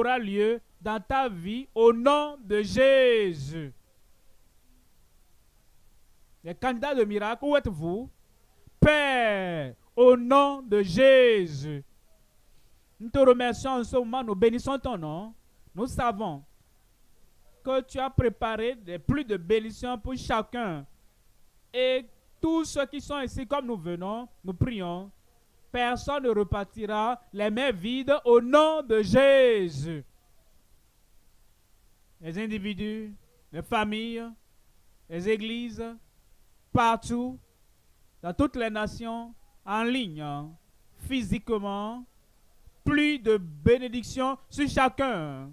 aura lieu dans ta vie au nom de Jésus. Les candidats de miracle, où êtes-vous? Père, au nom de Jésus. Nous te remercions en ce moment, nous bénissons ton nom. Nous savons que tu as préparé des pluies de bénédictions pour chacun. Et tous ceux qui sont ici, comme nous venons, nous prions. Personne ne repartira les mains vides au nom de Jésus. Les individus, les familles, les églises, partout, dans toutes les nations, en ligne, physiquement, pluie de bénédictions sur chacun.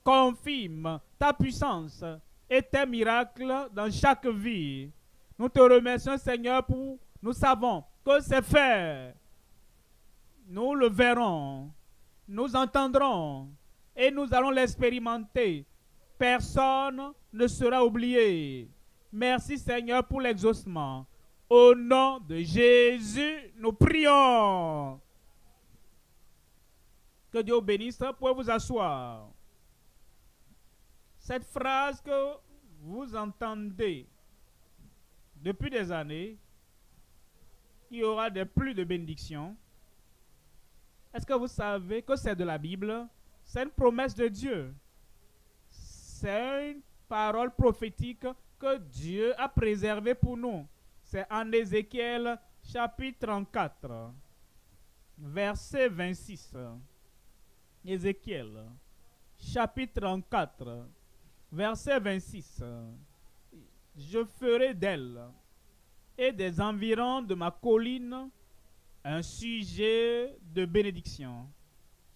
Confirme ta puissance et tes miracles dans chaque vie. Nous te remercions, Seigneur, pour nous savons que c'est fait. Nous le verrons, nous entendrons et nous allons l'expérimenter. Personne ne sera oublié. Merci, Seigneur, pour l'exaucement. Au nom de Jésus, nous prions. Que Dieu vous bénisse. Vous pouvez vous asseoir. Cette phrase que vous entendez depuis des années, il y aura des pluies de bénédictions. Est-ce que vous savez que c'est de la Bible? C'est une promesse de Dieu. C'est une parole prophétique que Dieu a préservée pour nous. C'est en Ézéchiel chapitre 34, verset 26. Ézéchiel chapitre 34, verset 26. Je ferai d'elle et des environs de ma colline un sujet de bénédiction.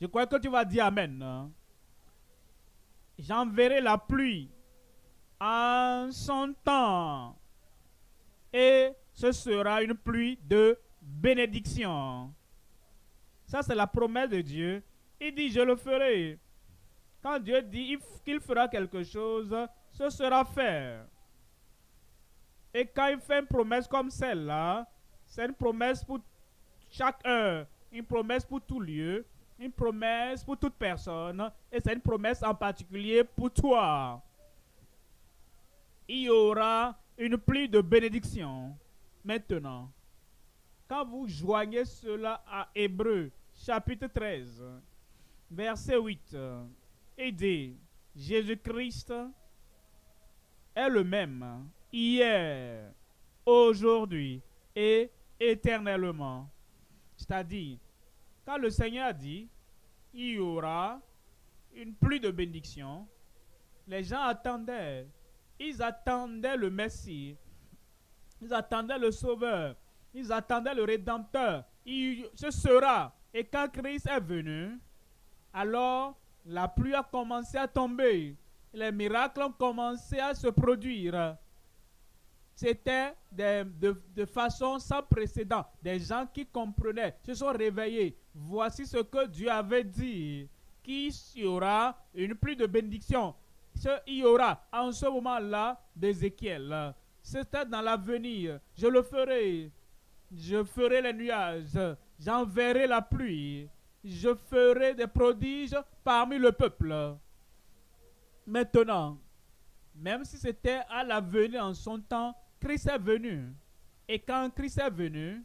Je crois que tu vas dire Amen. J'enverrai la pluie en son temps et ce sera une pluie de bénédiction. Ça, c'est la promesse de Dieu. Il dit, je le ferai. Quand Dieu dit qu'il fera quelque chose, ce sera fait. Et quand il fait une promesse comme celle-là, c'est une promesse pour chaque heure, une promesse pour tout lieu, une promesse pour toute personne, et c'est une promesse en particulier pour toi. Il y aura une pluie de bénédiction. Maintenant, quand vous joignez cela à Hébreux, chapitre 13, verset 8, il dit, Jésus-Christ est le même, hier, aujourd'hui et éternellement. C'est-à-dire, quand le Seigneur a dit, il y aura une pluie de bénédiction, les gens attendaient. Ils attendaient le Messie. Ils attendaient le Sauveur. Ils attendaient le Rédempteur. Ce sera. Et quand Christ est venu, alors la pluie a commencé à tomber. Les miracles ont commencé à se produire. C'était de façon sans précédent. Des gens qui comprenaient, se sont réveillés. Voici ce que Dieu avait dit. Qu'il y aura une pluie de bénédiction. Il y aura en ce moment-là d'Ézéchiel. C'était dans l'avenir. Je le ferai. Je ferai les nuages. J'enverrai la pluie. Je ferai des prodiges parmi le peuple. Maintenant, même si c'était à l'avenir en son temps, Christ est venu. Et quand Christ est venu,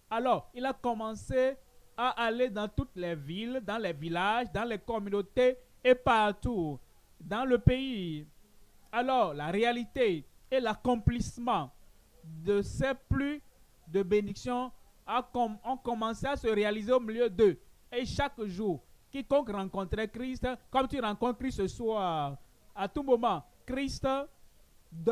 alors il a commencé à aller dans toutes les villes, dans les villages, dans les communautés et partout dans le pays. Alors la réalité et l'accomplissement de ces pluies de bénédiction ont commencé à se réaliser au milieu d'eux. Et chaque jour, quiconque rencontrait Christ, comme tu rencontres Christ ce soir, à tout moment, Christ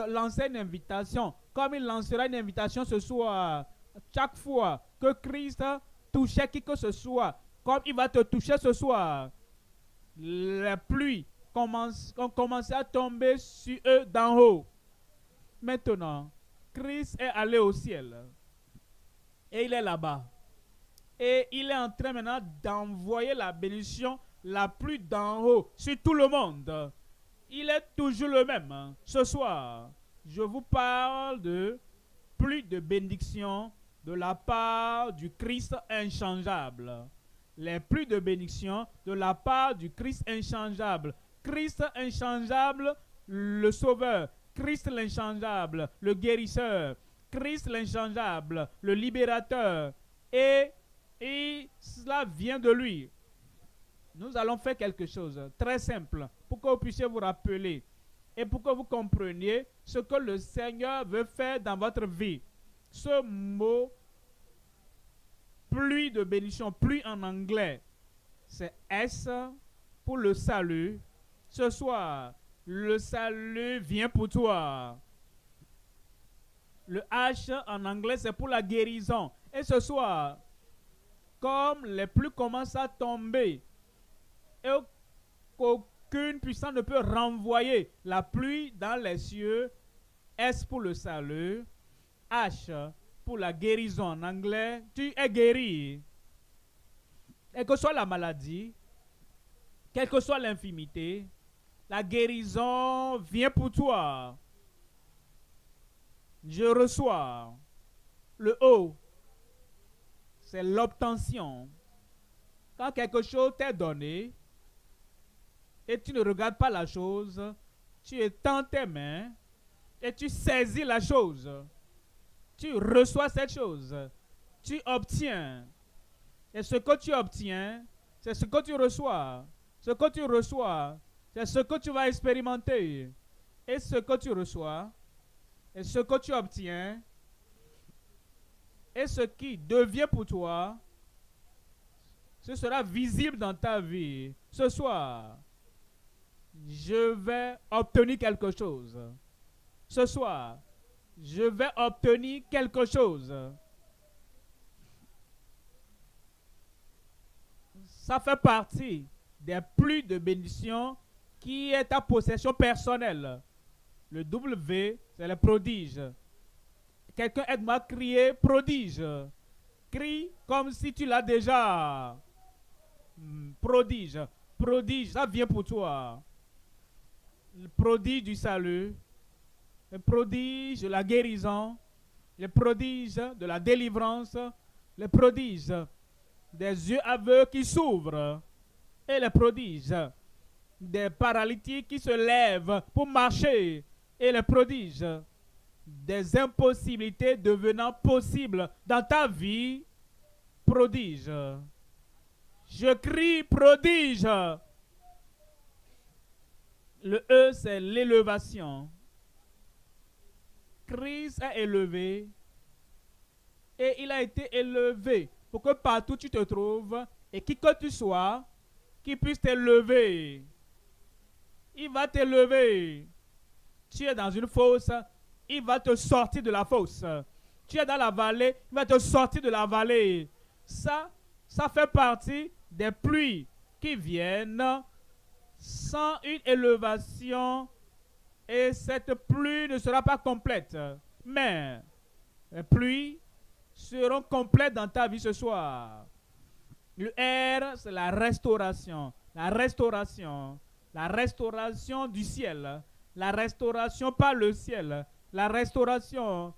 lançait une invitation, comme il lancera une invitation ce soir. Chaque fois que Christ touchait qui que ce soit, comme il va te toucher ce soir, les pluies ont commencé à tomber sur eux d'en haut. Maintenant, Christ est allé au ciel. Et il est là-bas. Et il est en train maintenant d'envoyer la bénédiction, la pluie d'en haut, sur tout le monde. Il est toujours le même. Ce soir, je vous parle de pluie de bénédiction de la part du Christ inchangeable. les pluies de bénédiction de la part du Christ inchangeable. Christ inchangeable, le Sauveur. Christ l'inchangeable, le guérisseur. Christ l'inchangeable, le libérateur. Et cela vient de lui. Nous allons faire quelque chose très simple pour que vous puissiez vous rappeler et pour que vous compreniez ce que le Seigneur veut faire dans votre vie. Ce mot pluie de bénédiction, pluie en anglais, c'est S pour le salut. Ce soir, le salut vient pour toi. Le H en anglais, c'est pour la guérison. Et ce soir, comme les pluies commencent à tomber et qu'aucune puissance ne peut renvoyer la pluie dans les cieux, S pour le salut, H pour la guérison en anglais, tu es guéri. Quelle que soit la maladie, quelle que soit l'infirmité, la guérison vient pour toi. Je reçois. Le O, c'est l'obtention. Quand quelque chose t'est donné et tu ne regardes pas la chose, tu étends tes mains et tu saisis la chose. Tu reçois cette chose. Tu obtiens. Et ce que tu obtiens, c'est ce que tu reçois. Ce que tu reçois, c'est ce que tu vas expérimenter. Et ce que tu reçois, et ce que tu obtiens, et ce qui devient pour toi, ce sera visible dans ta vie. Ce soir, je vais obtenir quelque chose. Ce soir, je vais obtenir quelque chose. Ça fait partie des pluies de bénédiction qui est ta possession personnelle. Le W, c'est le prodige. Quelqu'un aide-moi à crier prodige. Crie comme si tu l'as déjà. Prodige. Prodige, ça vient pour toi. Le prodige du salut. Le prodige de la guérison. Le prodige de la délivrance. Le prodige des yeux aveugles qui s'ouvrent. Et le prodige des paralytiques qui se lèvent pour marcher. Et le prodige des impossibilités devenant possibles dans ta vie. Prodige. Je crie prodige. Le E, c'est l'élévation. Christ est élevé et il a été élevé pour que partout tu te trouves et qui que tu sois, qu'il puisse t'élever. Il va t'élever. Tu es dans une fosse, il va te sortir de la fosse. Tu es dans la vallée, il va te sortir de la vallée. Ça fait partie des pluies qui viennent sans une élévation et cette pluie ne sera pas complète. Mais les pluies seront complètes dans ta vie ce soir. Le R, c'est la restauration. La restauration. La restauration du ciel. La restauration par le ciel. La restauration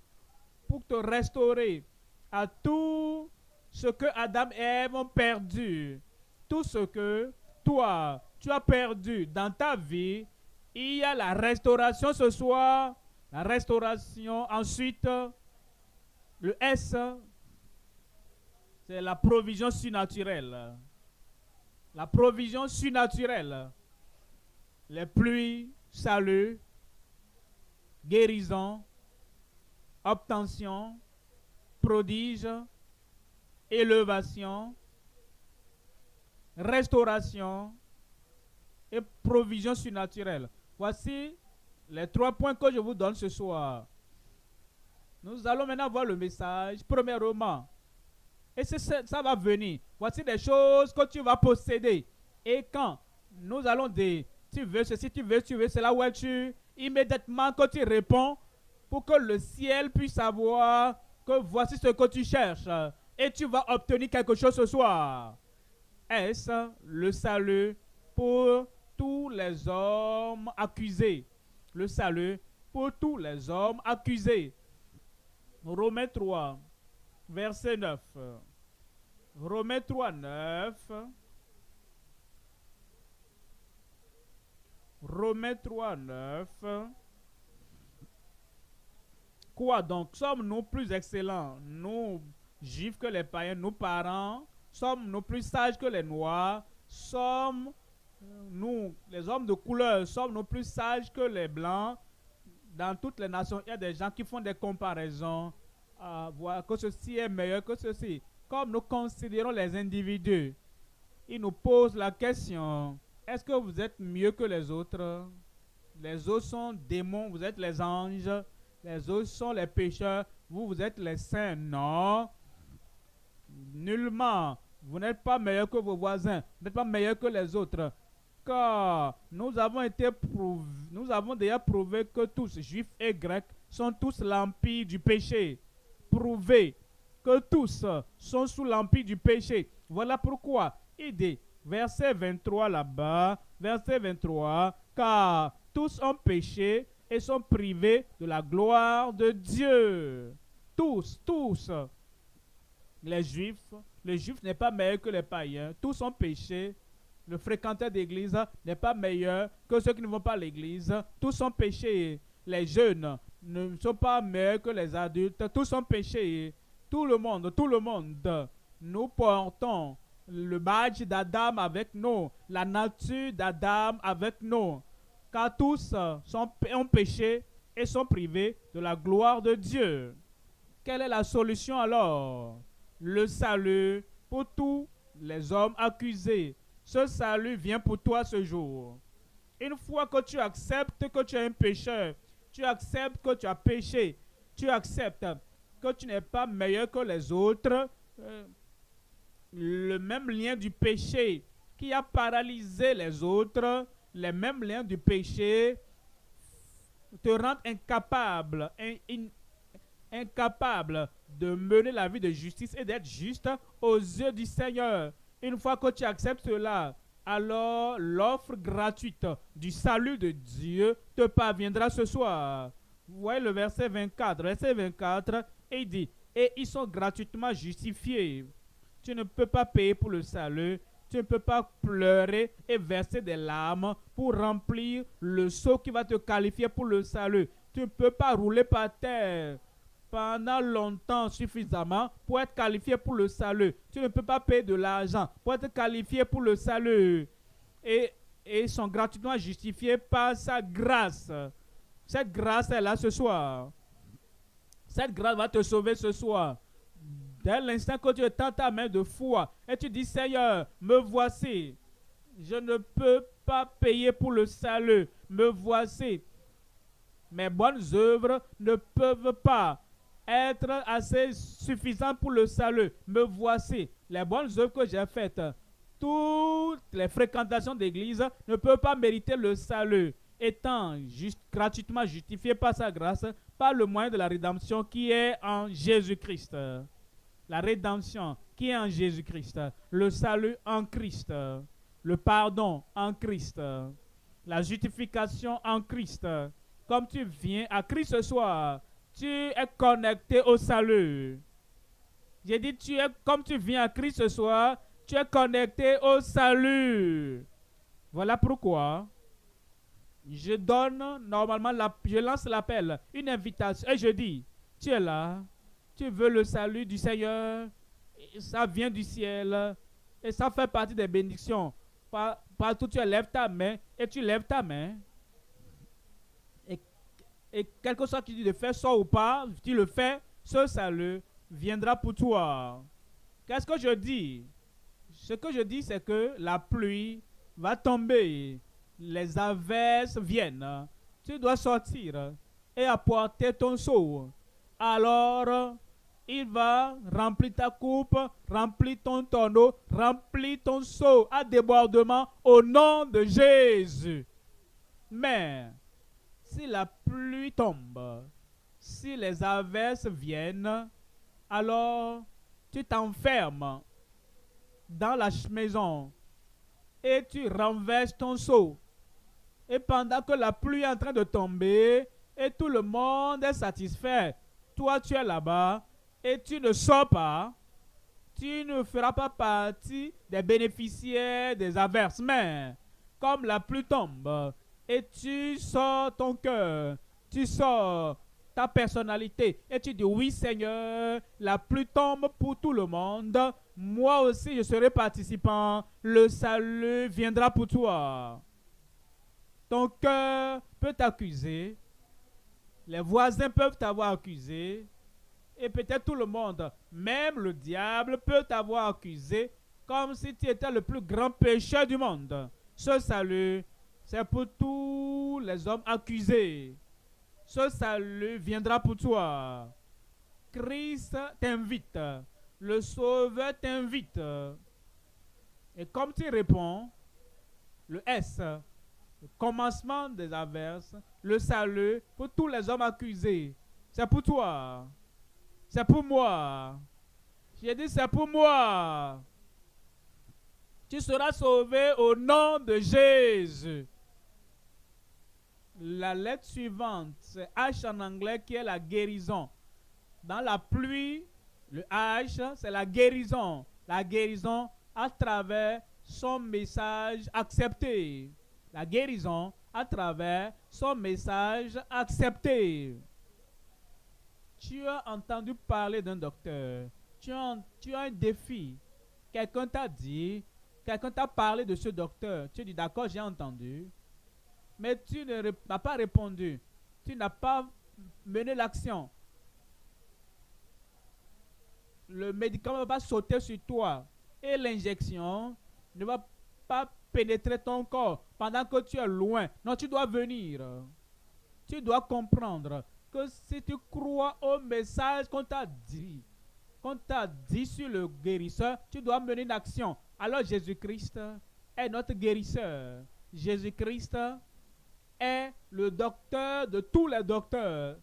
pour te restaurer à tout ce que Adam et Ève ont perdu. Tout ce que toi, tu as perdu dans ta vie, il y a la restauration ce soir. La restauration ensuite. Le S, c'est la provision surnaturelle. La provision surnaturelle. Les pluies, salut, guérison, obtention, prodige, élévation, restauration et provision surnaturelle. Voici les 3 points que je vous donne ce soir. Nous allons maintenant voir le message. Premièrement, et ça va venir. Voici des choses que tu vas posséder. Et quand nous allons dire, tu veux ceci, tu veux, c'est là où es-tu? Immédiatement que tu réponds, pour que le ciel puisse savoir que voici ce que tu cherches. Et tu vas obtenir quelque chose ce soir. Est-ce le salut pour tous les hommes accusés? Le salut pour tous les hommes accusés. Romains 3, verset 9. Romains 3, 9. Romains 3, 9. Quoi donc? Sommes-nous plus excellents, nous, juifs, que les païens, nous parents? Sommes-nous plus sages que les noirs? Sommes-nous, les hommes de couleur, sommes-nous plus sages que les blancs? Dans toutes les nations, il y a des gens qui font des comparaisons, voir que ceci est meilleur que ceci. Comme nous considérons les individus, ils nous posent la question, est-ce que vous êtes mieux que les autres? Les autres sont démons, vous êtes les anges. Les autres sont les pécheurs, vous êtes les saints. Non, nullement. Vous n'êtes pas meilleur que vos voisins, vous n'êtes pas meilleur que les autres. Car nous avons déjà prouvé que tous, juifs et grecs, sont tous l'empire du péché. Prouvé que tous sont sous l'empire du péché. Voilà pourquoi il dit, verset 23 là-bas, verset 23, car tous ont péché et sont privés de la gloire de Dieu. Tous. Les Juifs n'est pas meilleur que les païens. Tous ont péché. Le fréquenteur d'église n'est pas meilleur que ceux qui ne vont pas à l'église. Tous ont péché. Les jeunes ne sont pas meilleurs que les adultes. Tous ont péché. Tout le monde. Nous portons le badge d'Adam avec nous. La nature d'Adam avec nous. Car tous ont péché et sont privés de la gloire de Dieu. Quelle est la solution alors? Le salut pour tous les hommes accusés. Ce salut vient pour toi ce jour. Une fois que tu acceptes que tu es un pécheur, tu acceptes que tu as péché, tu acceptes que tu n'es pas meilleur que les autres, le même lien du péché qui a paralysé les autres, les mêmes liens du péché te rendent incapable de mener la vie de justice et d'être juste aux yeux du Seigneur. Une fois que tu acceptes cela, alors l'offre gratuite du salut de Dieu te parviendra ce soir. Vous voyez le verset 24. Verset 24, et il dit, et ils sont gratuitement justifiés. Tu ne peux pas payer pour le salut. Tu ne peux pas pleurer et verser des larmes pour remplir le seau qui va te qualifier pour le salut. Tu ne peux pas rouler par terre pendant longtemps suffisamment pour être qualifié pour le salut. Tu ne peux pas payer de l'argent pour être qualifié pour le salut. Et sont gratuitement justifiés par sa grâce. Cette grâce est là ce soir. Cette grâce va te sauver ce soir. Dès l'instant que tu étends ta main de foi et tu dis, Seigneur, me voici. Je ne peux pas payer pour le salut. Me voici. Mes bonnes œuvres ne peuvent pas être assez suffisantes pour le salut. Me voici. Les bonnes œuvres que j'ai faites, toutes les fréquentations d'église ne peuvent pas mériter le salut. Étant gratuitement justifié par sa grâce, par le moyen de la rédemption qui est en Jésus-Christ. La rédemption qui est en Jésus-Christ. Le salut en Christ. Le pardon en Christ. La justification en Christ. Comme tu viens à Christ ce soir, tu es connecté au salut. J'ai dit, comme tu viens à Christ ce soir, tu es connecté au salut. Voilà pourquoi je donne normalement, je lance l'appel, une invitation, et je dis, tu es là, tu veux le salut du Seigneur, ça vient du ciel, et ça fait partie des bénédictions. Partout tu lèves ta main, et tu lèves ta main, et quelque chose qui dit de faire ça ou pas, tu le fais, ce salut viendra pour toi. Qu'est-ce que je dis? Ce que je dis, c'est que la pluie va tomber, les averses viennent, tu dois sortir et apporter ton seau. Alors, il va remplir ta coupe, remplir ton tonneau, remplir ton seau à débordement au nom de Jésus. Mais, si la pluie tombe, si les averses viennent, alors tu t'enfermes dans la maison et tu renverses ton seau. Et pendant que la pluie est en train de tomber et tout le monde est satisfait, toi tu es là-bas et tu ne sors pas, tu ne feras pas partie des bénéficiaires des averses. Mais comme la pluie tombe et tu sors ton cœur, tu sors ta personnalité et tu dis oui Seigneur, la pluie tombe pour tout le monde, moi aussi je serai participant, le salut viendra pour toi. Ton cœur peut t'accuser, les voisins peuvent t'avoir accusé, et peut-être tout le monde, même le diable peut t'avoir accusé comme si tu étais le plus grand pécheur du monde. Ce salut, c'est pour tous les hommes accusés. Ce salut viendra pour toi. Christ t'invite. Le Sauveur t'invite. Et comme tu réponds, le S, le commencement des averses, le salut pour tous les hommes accusés. C'est pour toi. C'est pour moi. J'ai dit c'est pour moi. Tu seras sauvé au nom de Jésus. La lettre suivante, c'est H en anglais qui est la guérison. Dans la pluie, le H, c'est la guérison. La guérison à travers son message accepté. La guérison à travers son message accepté. Tu as entendu parler d'un docteur. Tu as un défi. Quelqu'un t'a dit, quelqu'un t'a parlé de ce docteur. Tu dis d'accord, j'ai entendu. Mais tu n'as pas répondu. Tu n'as pas mené l'action. Le médicament ne va pas sauter sur toi. Et l'injection ne va pas pénétrer ton corps pendant que tu es loin. Non, tu dois venir. Tu dois comprendre que si tu crois au message qu'on t'a dit sur le guérisseur, tu dois mener une action. Alors Jésus-Christ est notre guérisseur. Jésus-Christ est le docteur de tous les docteurs.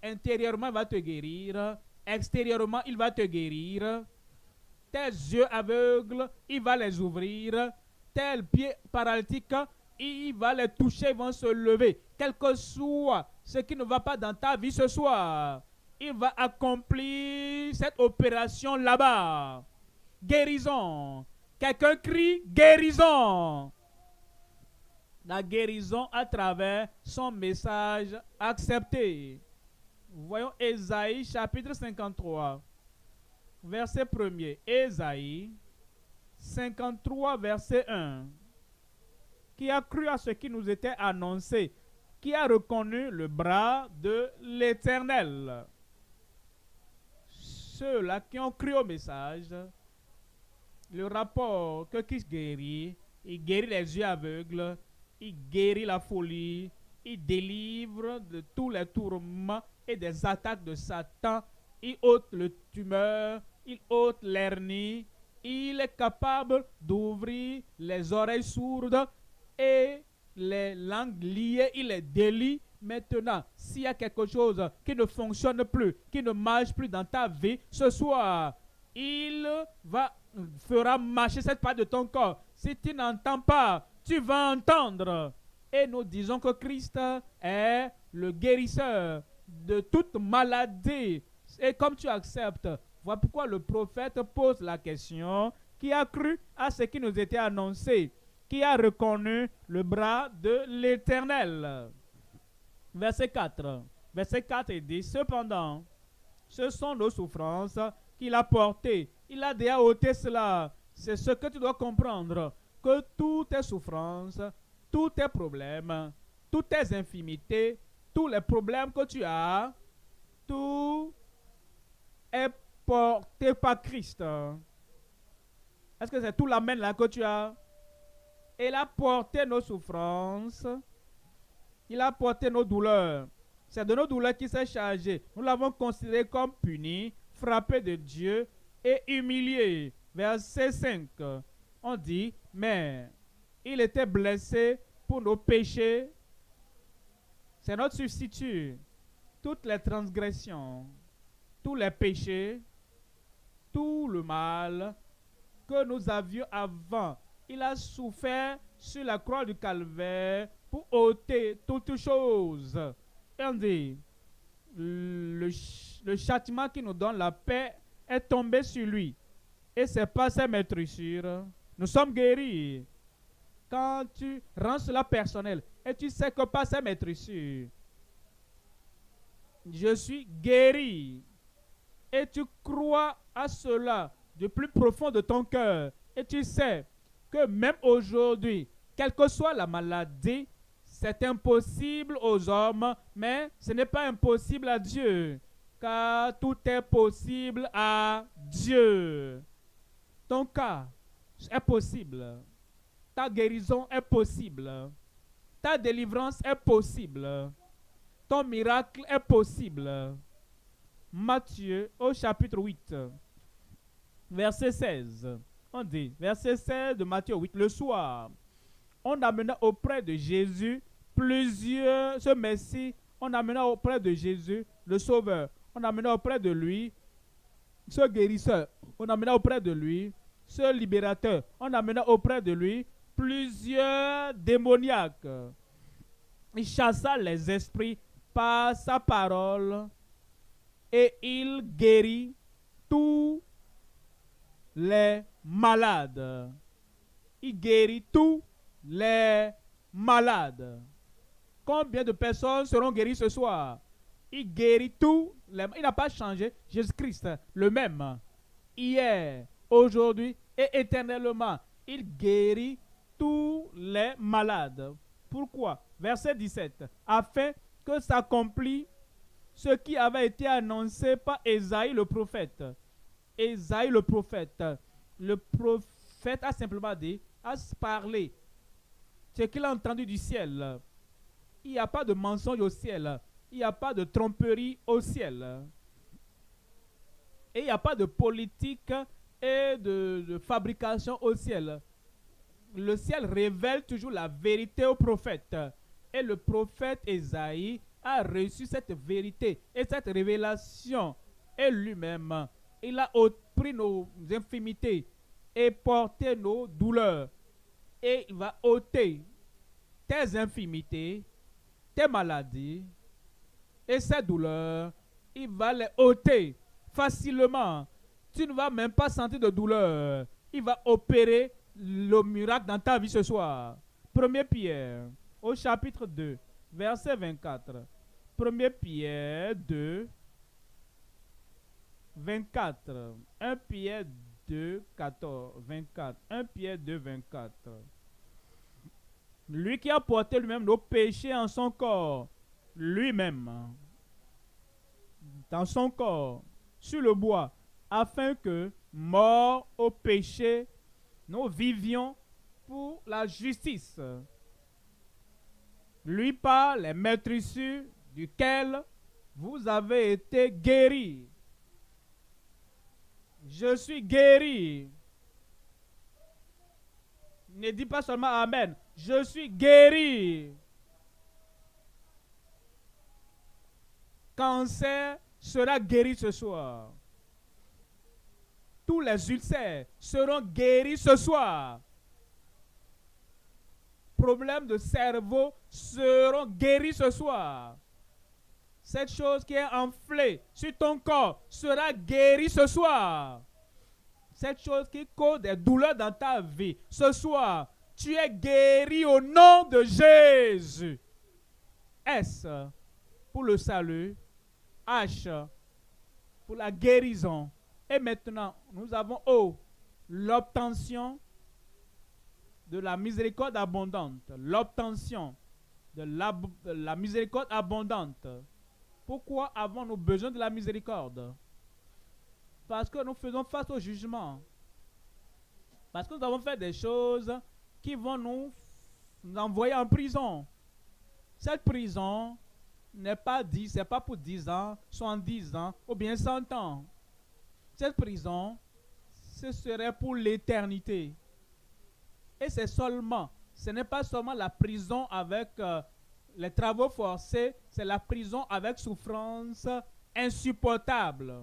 Intérieurement, il va te guérir. Extérieurement, il va te guérir. Tes yeux aveugles, il va les ouvrir. Tes pieds paralytiques, il va les toucher, ils vont se lever. Quel que soit ce qui ne va pas dans ta vie ce soir, il va accomplir cette opération là-bas. Guérison. Quelqu'un crie guérison. La guérison à travers son message accepté. Voyons Ésaïe chapitre 53, verset 1er. Ésaïe 53, verset 1. Qui a cru à ce qui nous était annoncé, qui a reconnu le bras de l'Éternel. Ceux-là qui ont cru au message, le rapport que Christ guérit, il guérit les yeux aveugles, il guérit la folie, il délivre de tous les tourments et des attaques de Satan, il ôte le tumeur, il ôte l'hernie, il est capable d'ouvrir les oreilles sourdes et les langues liées, il les délie. Maintenant, s'il y a quelque chose qui ne fonctionne plus, qui ne marche plus dans ta vie, ce soir, il fera marcher cette part de ton corps. Si tu n'entends pas, tu vas entendre. Et nous disons que Christ est le guérisseur de toute maladie. Et comme tu acceptes, voilà pourquoi le prophète pose la question: qui a cru à ce qui nous était annoncé, qui a reconnu le bras de l'Éternel. Verset 4. Verset 4, il dit: cependant, ce sont nos souffrances qu'il a portées. Il a déjà ôté cela. C'est ce que tu dois comprendre, que toutes tes souffrances, tous tes problèmes, toutes tes infimités, tous les problèmes que tu as, tout est porté par Christ. Est-ce que c'est tout l'amen là que tu as? Il a porté nos souffrances, il a porté nos douleurs. C'est de nos douleurs qu'il s'est chargé. Nous l'avons considéré comme puni, frappé de Dieu et humilié. Verset 5, on dit: mais il était blessé pour nos péchés. C'est notre substitut. Toutes les transgressions, tous les péchés, tout le mal que nous avions avant, il a souffert sur la croix du calvaire pour ôter toutes choses. Et on dit: le châtiment qui nous donne la paix est tombé sur lui. Et c'est pas ces maîtrissures. Nous sommes guéris. Quand tu rends cela personnel et tu sais que par ces maîtrissures, je suis guéri. Et tu crois à cela du plus profond de ton cœur. Et tu sais que même aujourd'hui, quelle que soit la maladie, c'est impossible aux hommes, mais ce n'est pas impossible à Dieu. Car tout est possible à Dieu. Ton cas est possible. Ta guérison est possible. Ta délivrance est possible. Ton miracle est possible. Matthieu au chapitre 8, verset 16. On dit, verset 16 de Matthieu 8, le soir, on amena auprès de Jésus ce Messie, on amena auprès de Jésus le Sauveur, on amena auprès de lui ce guérisseur, on amena auprès de lui ce libérateur, on amena auprès de lui plusieurs démoniaques. Il chassa les esprits par sa parole et il guérit tous les malades. Il guérit tous les malades. Combien de personnes seront guéries ce soir? Il guérit tous les malades. Il n'a pas changé. Jésus-Christ, le même, hier, aujourd'hui et éternellement. Il guérit tous les malades. Pourquoi? Verset 17. Afin que s'accomplisse ce qui avait été annoncé par Ésaïe le prophète. Ésaïe le prophète. Le prophète a simplement dit, a parlé ce qu'il a entendu du ciel. Il n'y a pas de mensonge au ciel. Il n'y a pas de tromperie au ciel. Et il n'y a pas de politique et de fabrication au ciel. Le ciel révèle toujours la vérité au prophète. Et le prophète Ésaïe a reçu cette vérité et cette révélation. Et lui-même, il a pris nos infimités et porté nos douleurs. Et il va ôter tes infimités, tes maladies et ces douleurs. Il va les ôter facilement. Tu ne vas même pas sentir de douleur. Il va opérer le miracle dans ta vie ce soir. 1 Pierre, au chapitre 2, verset 24. 1 Pierre 2, 24. 1 Pierre 2, 14, 24. 1 Pierre 2, 24. Lui qui a porté lui-même nos péchés en son corps, lui-même, dans son corps, sur le bois, afin que, morts au péché, nous vivions pour la justice. Lui par les maîtrissures duquel vous avez été guéris. Je suis guéri. Ne dis pas seulement Amen. Je suis guéri. Cancer sera guéri ce soir. Tous les ulcères seront guéris ce soir. Problèmes de cerveau seront guéris ce soir. Cette chose qui est enflée sur ton corps sera guérie ce soir. Cette chose qui cause des douleurs dans ta vie, ce soir, tu es guéri au nom de Jésus. S pour le salut, H pour la guérison. Et maintenant, nous avons O, l'obtention de la miséricorde abondante. L'obtention de la miséricorde abondante. Pourquoi avons-nous besoin de la miséricorde? Parce que nous faisons face au jugement. Parce que nous avons fait des choses qui vont nous envoyer en prison. Cette prison n'est pas dit, c'est pas pour 10 ans, 70 ans ou bien 100 ans. Cette prison, ce serait pour l'éternité. Et c'est seulement, ce n'est pas seulement la prison avec les travaux forcés, c'est la prison avec souffrance insupportable.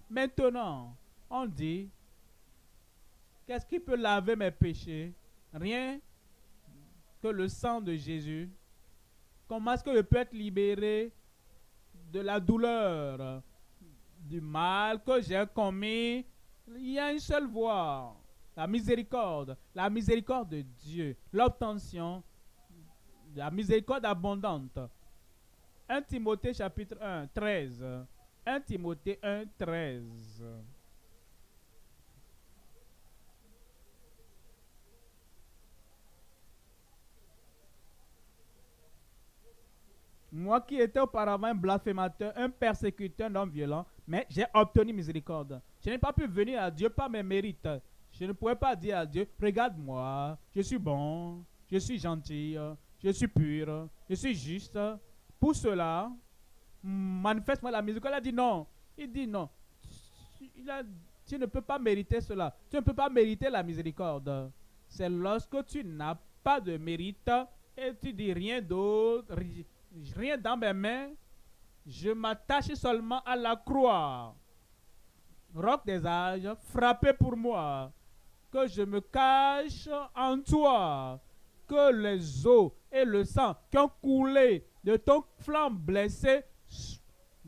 Maintenant, on dit, qu'est-ce qui peut laver mes péchés? Rien que le sang de Jésus. Comment est-ce que je peux être libéré de la douleur, du mal que j'ai commis Il y a une seule voie, la miséricorde de Dieu, l'obtention, la miséricorde abondante. 1 Timothée chapitre 1, 13. 1 Timothée 1, 13. Moi qui étais auparavant un blasphémateur, un persécuteur, un homme violent, mais j'ai obtenu miséricorde. Je n'ai pas pu venir à Dieu par mes mérites. Je ne pouvais pas dire à Dieu, regarde-moi, je suis bon, je suis gentil, je suis pur, je suis juste. Pour cela, manifeste-moi la miséricorde. Il a dit non. Il dit non. Tu ne peux pas mériter cela. Tu ne peux pas mériter la miséricorde. C'est lorsque tu n'as pas de mérite et tu dis rien d'autre, rien dans mes mains, je m'attache seulement à la croix. Roc des âges, frappé pour moi, que je me cache en toi, que les eaux et le sang qui ont coulé de ton flanc blessé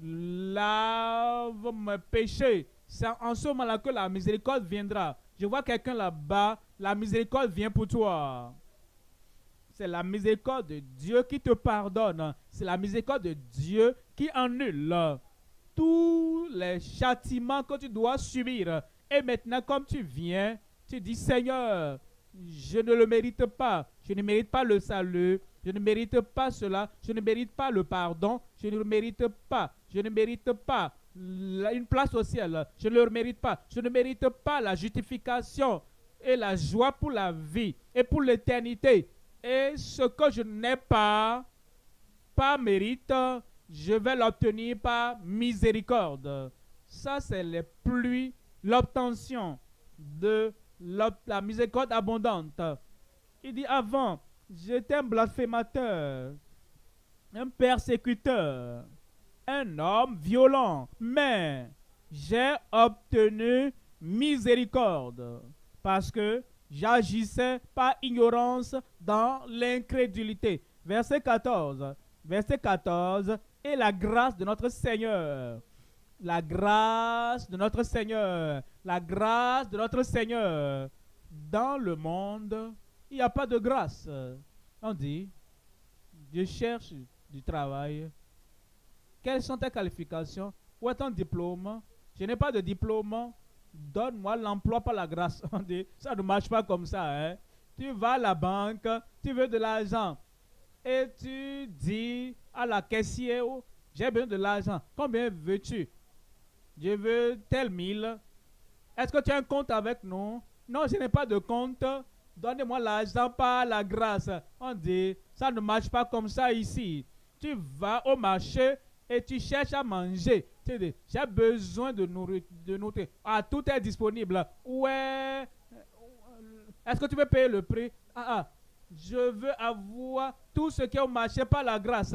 lave mes péchés. C'est en ce moment-là que la miséricorde viendra. Je vois quelqu'un là-bas, la miséricorde vient pour toi. C'est la miséricorde de Dieu qui te pardonne. C'est la miséricorde de Dieu qui annule tous les châtiments que tu dois subir. Et maintenant, comme tu viens, tu dis, Seigneur, je ne le mérite pas. Je ne mérite pas le salut. Je ne mérite pas cela. Je ne mérite pas le pardon. Je ne le mérite pas. Je ne mérite pas une place au ciel. Je ne le mérite pas. Je ne mérite pas la justification et la joie pour la vie et pour l'éternité. Et ce que je n'ai pas, par mérite, je vais l'obtenir par miséricorde. Ça, c'est les pluies, l'obtention de la miséricorde abondante. Il dit avant, j'étais un blasphémateur, un persécuteur, un homme violent, mais j'ai obtenu miséricorde parce que j'agissais par ignorance dans l'incrédulité. Verset 14. Verset 14. Et la grâce de notre Seigneur. La grâce de notre Seigneur. La grâce de notre Seigneur. Dans le monde, il n'y a pas de grâce. On dit, je cherche du travail. Quelles sont tes qualifications? Où est ton diplôme? Je n'ai pas de diplôme. Donne-moi l'emploi par la grâce. On dit, ça ne marche pas comme ça. Hein? Tu vas à la banque, tu veux de l'argent. Et tu dis à la caissière, oh, j'ai besoin de l'argent. Combien veux-tu? Je veux tel 1000. Est-ce que tu as un compte avec nous? Non, je n'ai pas de compte. Donnez-moi l'argent par la grâce. On dit, ça ne marche pas comme ça ici. Tu vas au marché et tu cherches à manger. Tu dis, j'ai besoin de nourriture. Ah, tout est disponible. Ouais. Est-ce que tu veux payer le prix? Je veux avoir tout ce qui est au marché par la grâce.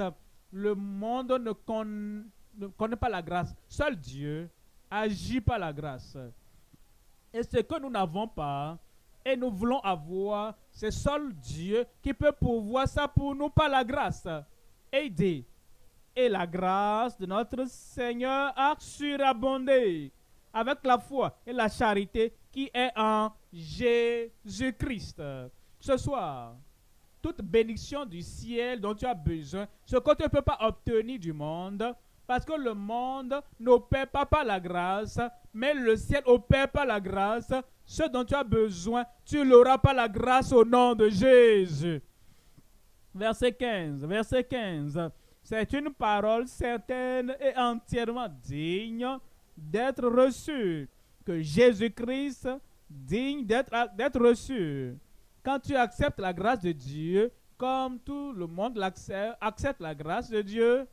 Le monde ne connaît pas la grâce. Seul Dieu agit par la grâce. Et ce que nous n'avons pas, et nous voulons avoir, c'est seul Dieu qui peut pourvoir ça pour nous par la grâce. Et il dit, et la grâce de notre Seigneur a surabondé avec la foi et la charité qui est en Jésus-Christ. Ce soir, toute bénédiction du ciel dont tu as besoin, ce que tu ne peux pas obtenir du monde, parce que le monde n'opère pas par la grâce, mais le ciel opère par la grâce. Ce dont tu as besoin, tu l'auras par la grâce au nom de Jésus. Verset 15. Verset 15. C'est une parole certaine et entièrement digne d'être reçue. Que Jésus-Christ digne d'être reçu. Quand tu acceptes la grâce de Dieu, comme tout le monde accepte la grâce de Dieu,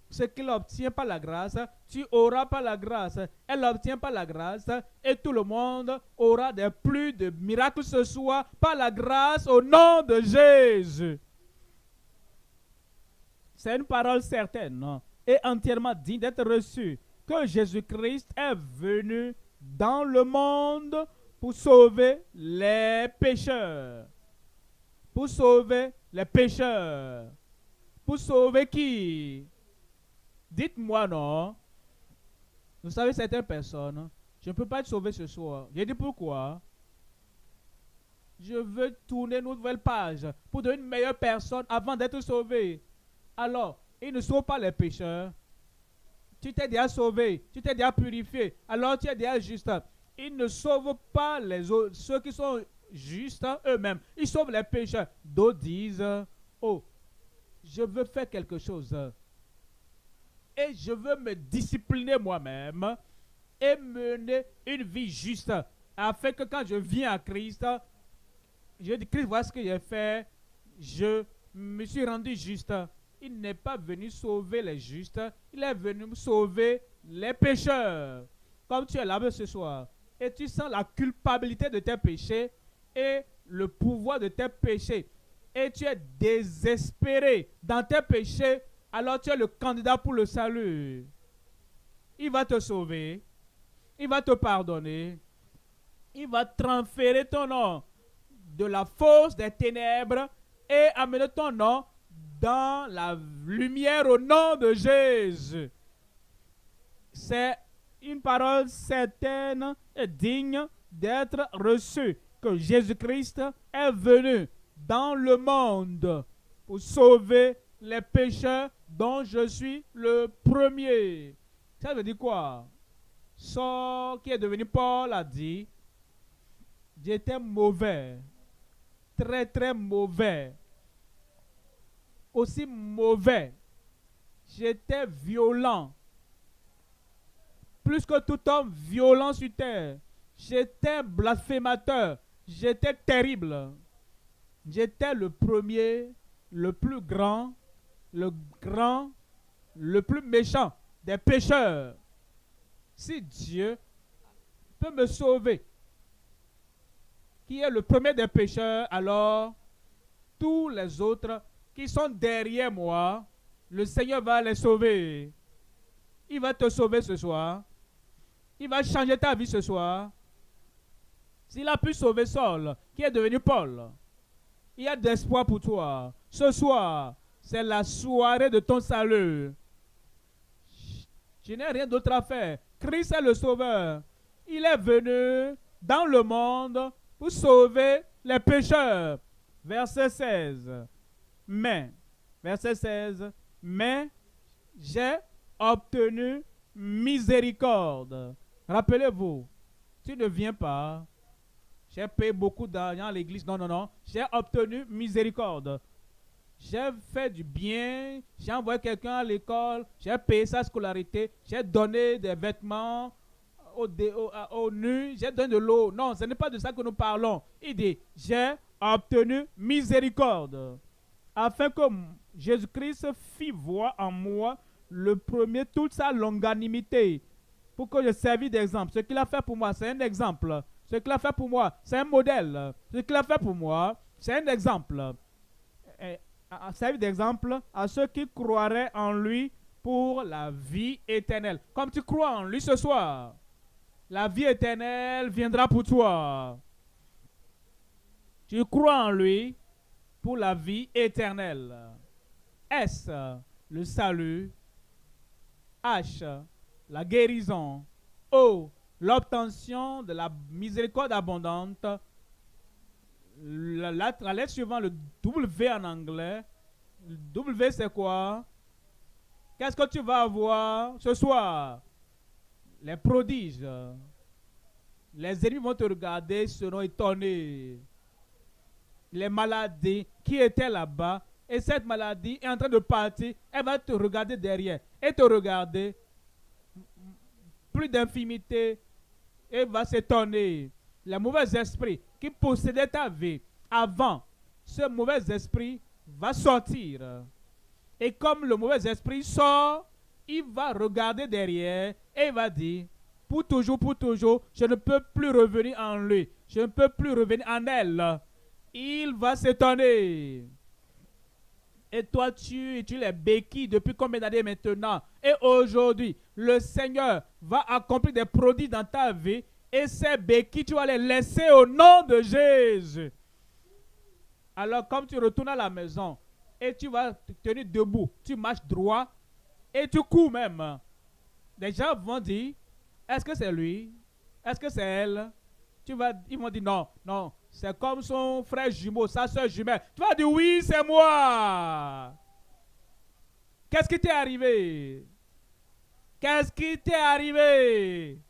ce qu'il obtient par la grâce, tu auras par la grâce. Elle obtient par la grâce et tout le monde aura des plus de miracles ce soir par la grâce au nom de Jésus. C'est une parole certaine et entièrement digne d'être reçue que Jésus-Christ est venu dans le monde pour sauver les pécheurs. Pour sauver les pécheurs. Pour sauver qui? Dites-moi non. Vous savez, certaines personnes, Je ne peux pas être sauvé ce soir. J'ai dit pourquoi? Je veux tourner une nouvelle page pour devenir une meilleure personne avant d'être sauvé. Alors, il ne sauve pas les pécheurs. Tu t'es déjà sauvé, tu t'es déjà purifié, alors tu es déjà juste. Il ne sauve pas les autres, ceux qui sont justes eux-mêmes. Il sauve les pécheurs. D'autres disent, oh, je veux faire quelque chose. Et je veux me discipliner moi-même et mener une vie juste. Afin que quand je viens à Christ, je dis, Christ, voilà ce que j'ai fait. Je me suis rendu juste. Il n'est pas venu sauver les justes. Il est venu sauver les pécheurs. Comme tu es là ce soir. Et tu sens la culpabilité de tes péchés et le pouvoir de tes péchés. Et tu es désespéré dans tes péchés. Alors tu es le candidat pour le salut. Il va te sauver. Il va te pardonner. Il va transférer ton nom de la force des ténèbres et amener ton nom dans la lumière au nom de Jésus. C'est une parole certaine et digne d'être reçue, que Jésus-Christ est venu dans le monde pour sauver les pécheurs dont je suis le premier. Ça veut dire quoi? Saul, qui est devenu Paul, a dit, j'étais mauvais, très très mauvais, aussi mauvais, j'étais violent, plus que tout homme violent sur terre, j'étais blasphémateur, j'étais terrible, j'étais le premier, le plus grand, le plus méchant des pécheurs. Si Dieu peut me sauver, qui est le premier des pécheurs, alors tous les autres qui sont derrière moi, le Seigneur va les sauver. Il va te sauver ce soir. Il va changer ta vie ce soir. S'il a pu sauver Saul, qui est devenu Paul, il y a d'espoir pour toi. Ce soir, c'est la soirée de ton salut. Je n'ai rien d'autre à faire. Christ est le sauveur. Il est venu dans le monde pour sauver les pécheurs. Verset 16. Verset 16. Mais j'ai obtenu miséricorde. Rappelez-vous, tu ne viens pas. J'ai payé beaucoup d'argent à l'église. Non, non, non. J'ai obtenu miséricorde. J'ai fait du bien. J'ai envoyé quelqu'un à l'école. J'ai payé sa scolarité. J'ai donné des vêtements aux nus. J'ai donné de l'eau. Non, ce n'est pas de ça que nous parlons. Il dit, j'ai obtenu miséricorde. Afin que Jésus-Christ fit voir en moi le premier toute sa longanimité. Pour que je servis d'exemple. Ce qu'il a fait pour moi, c'est un exemple. Ce qu'il a fait pour moi, c'est un modèle. Ce qu'il a fait pour moi, c'est un exemple. Servi d'exemple à ceux qui croiraient en lui pour la vie éternelle. Comme tu crois en lui ce soir, la vie éternelle viendra pour toi. Tu crois en lui pour la vie éternelle. S, le salut. H, la guérison. O, l'obtention de la miséricorde abondante. La lettre suivante, le W en anglais. Le W, c'est quoi? Qu'est-ce que tu vas avoir ce soir? Les prodiges. Les ennemis vont te regarder, seront étonnés. Les maladies qui étaient là-bas, et cette maladie est en train de partir, elle va te regarder derrière et te regarder. Plus d'infimité, et va s'étonner. Les mauvais esprits qui possédaient ta vie avant, ce mauvais esprit va sortir. Et comme le mauvais esprit sort, il va regarder derrière et il va dire, pour toujours, je ne peux plus revenir en lui. Je ne peux plus revenir en elle. Il va s'étonner. Et toi, tu les béquilles depuis combien d'années maintenant? Et aujourd'hui, le Seigneur va accomplir des prodiges dans ta vie. Et ces béquilles, tu vas les laisser au nom de Jésus. Alors, comme tu retournes à la maison et tu vas te tenir debout, tu marches droit et tu cours même. Les gens vont dire, est-ce que c'est lui? Est-ce que c'est elle? Ils vont dire non, non, c'est comme son frère jumeau, sa soeur jumelle. Tu vas dire oui, c'est moi. Qu'est-ce qui t'est arrivé? Qu'est-ce qui t'est arrivé?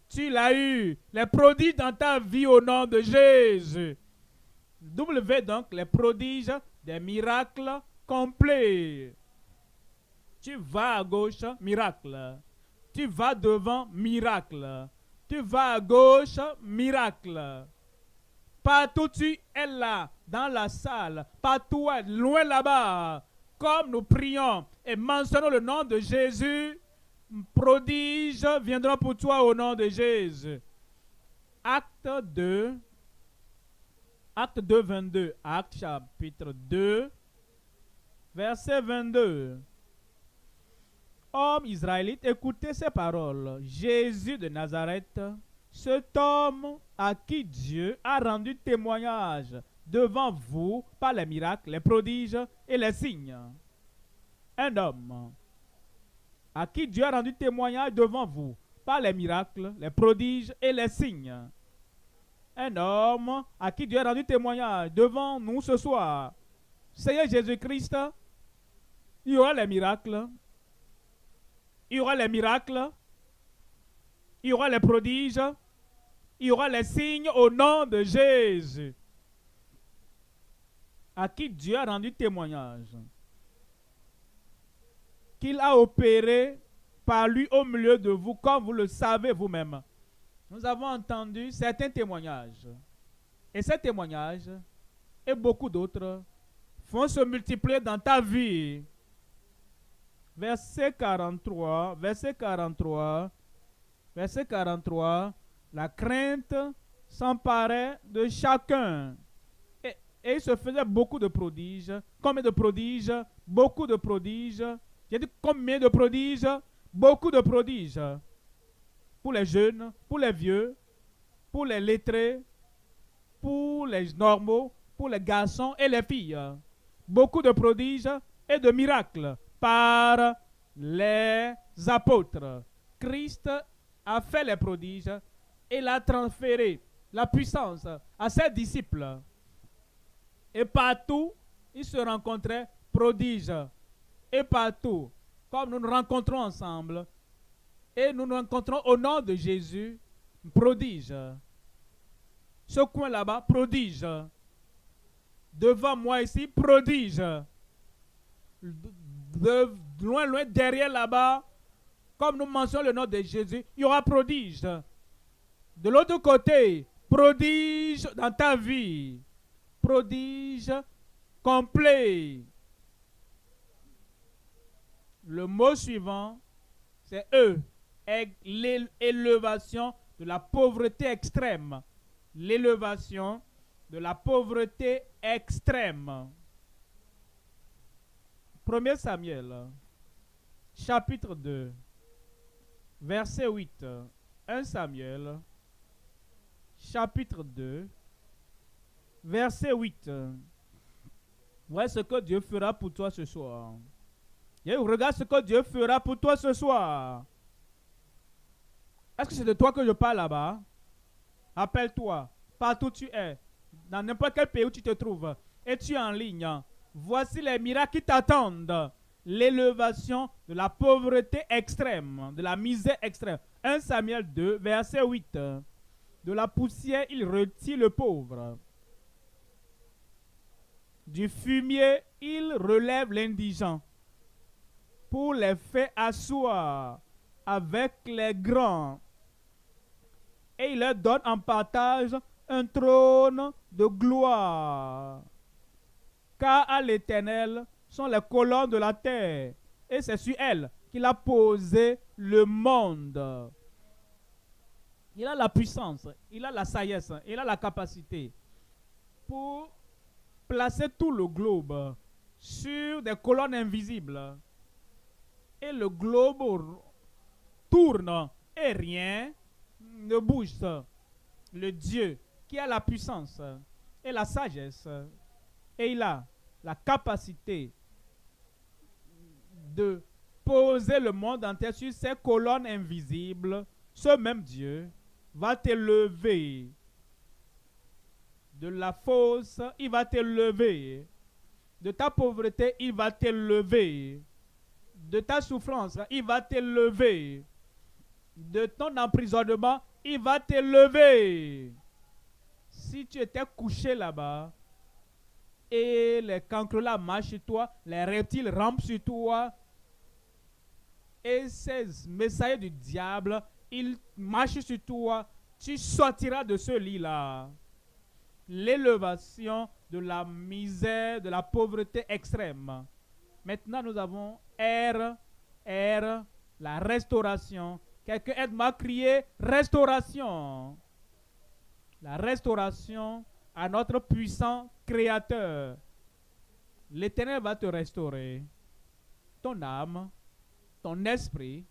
Tu l'as eu. Les prodiges dans ta vie au nom de Jésus. W donc, les prodiges, des miracles complets. Tu vas à gauche, miracle. Tu vas devant, miracle. Tu vas à gauche, miracle. Partout tu es là, dans la salle. Partout, loin là-bas. Comme nous prions et mentionnons le nom de Jésus, prodiges viendront pour toi au nom de Jésus. Acte 2, 22. Acte chapitre 2, verset 22. Homme israélite, écoutez ces paroles. Jésus de Nazareth, cet homme à qui Dieu a rendu témoignage devant vous par les miracles, les prodiges et les signes. Un homme à qui Dieu a rendu témoignage devant vous par les miracles, les prodiges et les signes. Un homme à qui Dieu a rendu témoignage devant nous ce soir. Seigneur Jésus-Christ, il y aura les miracles. Il y aura les miracles, il y aura les prodiges, il y aura les signes au nom de Jésus, à qui Dieu a rendu témoignage, qu'il a opéré par lui au milieu de vous, comme vous le savez vous-même. Nous avons entendu certains témoignages, et ces témoignages, et beaucoup d'autres, vont se multiplier dans ta vie. Verset 43, la crainte s'emparait de chacun. Et il se faisait beaucoup de prodiges. Combien de prodiges? Beaucoup de prodiges. J'ai dit combien de prodiges? Beaucoup de prodiges. Pour les jeunes, pour les vieux, pour les lettrés, pour les normaux, pour les garçons et les filles. Beaucoup de prodiges et de miracles par les apôtres. Christ a fait les prodiges et il a transféré la puissance à ses disciples. Et partout, ils se rencontraient prodiges. Et partout, comme nous nous rencontrons ensemble, et nous nous rencontrons au nom de Jésus, prodige. Ce coin là-bas, prodige. Devant moi ici, prodige. De loin, loin, derrière là-bas, comme nous mentionnons le nom de Jésus, il y aura prodige. De l'autre côté, prodige dans ta vie. Prodige complet. Le mot suivant, c'est eux. L'élévation de la pauvreté extrême. L'élévation de la pauvreté extrême. 1 Samuel, chapitre 2, verset 8. 1 Samuel, chapitre 2, verset 8. Voyez ce que Dieu fera pour toi ce soir. Et regarde ce que Dieu fera pour toi ce soir. Est-ce que c'est de toi que je parle là-bas? Appelle-toi, partout où tu es, dans n'importe quel pays où tu te trouves, et tu es en ligne. Voici les miracles qui t'attendent. L'élévation de la pauvreté extrême, de la misère extrême. 1 Samuel 2, verset 8. De la poussière, il retire le pauvre. Du fumier, il relève l'indigent. Pour les faire asseoir avec les grands. Et il leur donne en partage un trône de gloire. Car à l'Éternel sont les colonnes de la terre, et c'est sur elles qu'il a posé le monde. Il a la puissance, il a la sagesse, il a la capacité pour placer tout le globe sur des colonnes invisibles. Et le globe tourne et rien ne bouge. Le Dieu qui a la puissance et la sagesse, et il a la capacité de poser le monde entier sur ces colonnes invisibles. Ce même Dieu va t'élever. De la fosse, il va t'élever. De ta pauvreté, il va t'élever. De ta souffrance, il va t'élever. De ton emprisonnement, il va t'élever. Si tu étais couché là-bas, et les cancres là marchent sur toi, les reptiles rampent sur toi, et ces messagers du diable, ils marchent sur toi, tu sortiras de ce lit-là. L'élévation de la misère, de la pauvreté extrême. Maintenant, nous avons R, la restauration. Quelqu'un aide-moi à crier restauration. La restauration à notre puissant Créateur. L'Éternel va te restaurer. Ton âme, ton esprit,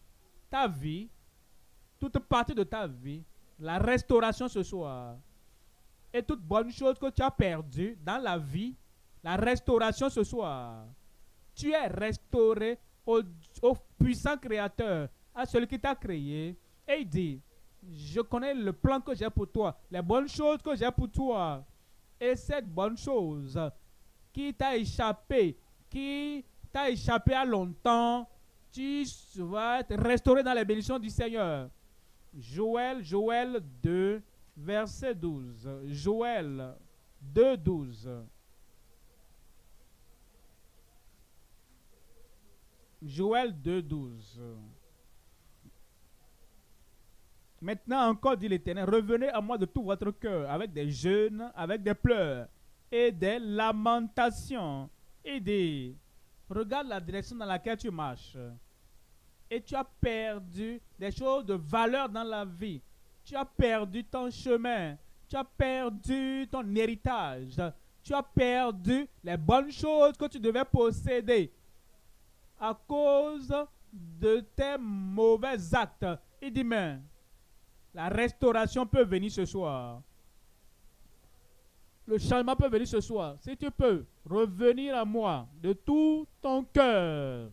ta vie, toute partie de ta vie. La restauration ce soir. Et toute bonne chose que tu as perdue dans la vie, la restauration ce soir. Tu es restauré au puissant Créateur, à celui qui t'a créé. Et il dit, je connais le plan que j'ai pour toi, les bonnes choses que j'ai pour toi. Et cette bonne chose qui t'a échappé à longtemps, tu vas être restauré dans les bénédictions du Seigneur. Joël 2, verset 12. Joël 2, 12. Joël 2, 12. Maintenant encore, dit l'Éternel, revenez à moi de tout votre cœur, avec des jeûnes, avec des pleurs et des lamentations. Et dit, regarde la direction dans laquelle tu marches. Et tu as perdu des choses de valeur dans la vie. Tu as perdu ton chemin. Tu as perdu ton héritage. Tu as perdu les bonnes choses que tu devais posséder à cause de tes mauvais actes. Il dit, mais la restauration peut venir ce soir. Le changement peut venir ce soir. Si tu peux revenir à moi de tout ton cœur.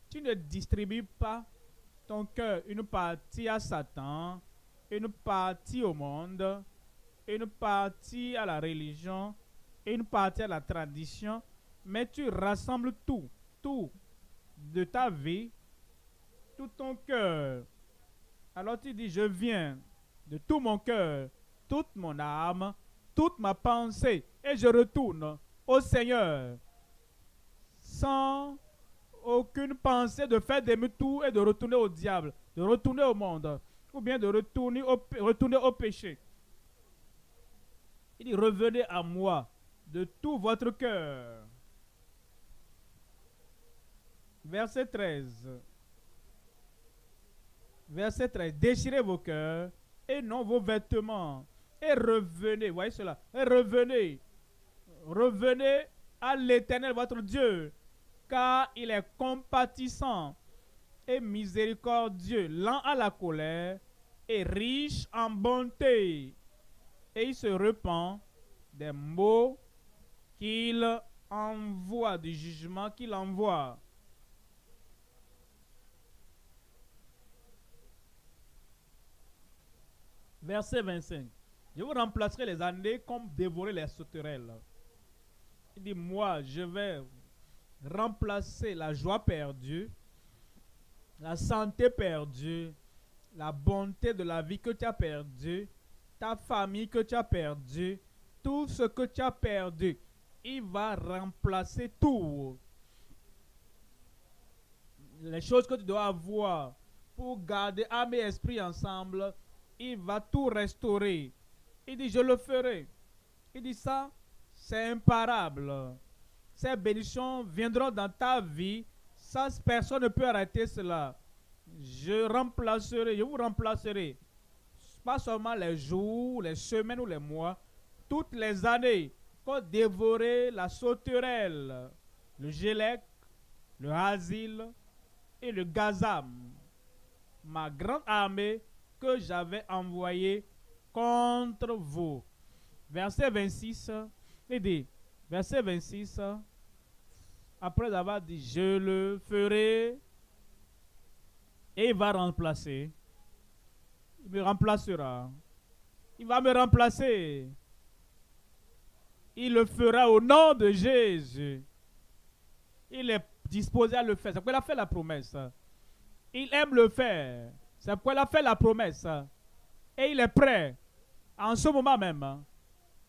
Tu ne distribues pas ton cœur, une partie à Satan, une partie au monde, une partie à la religion, une partie à la tradition, mais tu rassembles tout de ta vie, tout ton cœur. Alors tu dis, je viens de tout mon cœur, toute mon âme, toute ma pensée, et je retourne au Seigneur sans aucune pensée de faire demi-tour et de retourner au diable, de retourner au monde, ou bien de retourner au péché. Il dit, revenez à moi de tout votre cœur. Verset 13. Verset 13. Déchirez vos cœurs et non vos vêtements. Et revenez, voyez cela, et revenez. Revenez à l'Éternel votre Dieu, car il est compatissant et miséricordieux, lent à la colère et riche en bonté. Et il se repent des maux qu'il envoie, du jugement qu'il envoie. Verset 25. Je vous remplacerai les années comme dévorer les sauterelles. Il dit, moi, je vais remplacer la joie perdue, la santé perdue, la bonté de la vie que tu as perdue, ta famille que tu as perdue, tout ce que tu as perdu. Il va remplacer tout. Les choses que tu dois avoir pour garder âme et esprit ensemble, il va tout restaurer. Il dit, je le ferai. Il dit ça, c'est imparable. Ces bénédictions viendront dans ta vie. Ça, personne ne peut arrêter cela. Je vous remplacerai. Pas seulement les jours, les semaines ou les mois, toutes les années, pour dévorer la sauterelle, le gélec, le hasil et le gazam. Ma grande armée que j'avais envoyée contre vous. Verset 26, il dit, verset 26, après avoir dit, je le ferai, et il va remplacer. Il me remplacera. Il va me remplacer. Il le fera au nom de Jésus. Il est disposé à le faire. C'est pourquoi il a fait la promesse. Il aime le faire. C'est pourquoi il a fait la promesse. Et il est prêt, en ce moment même,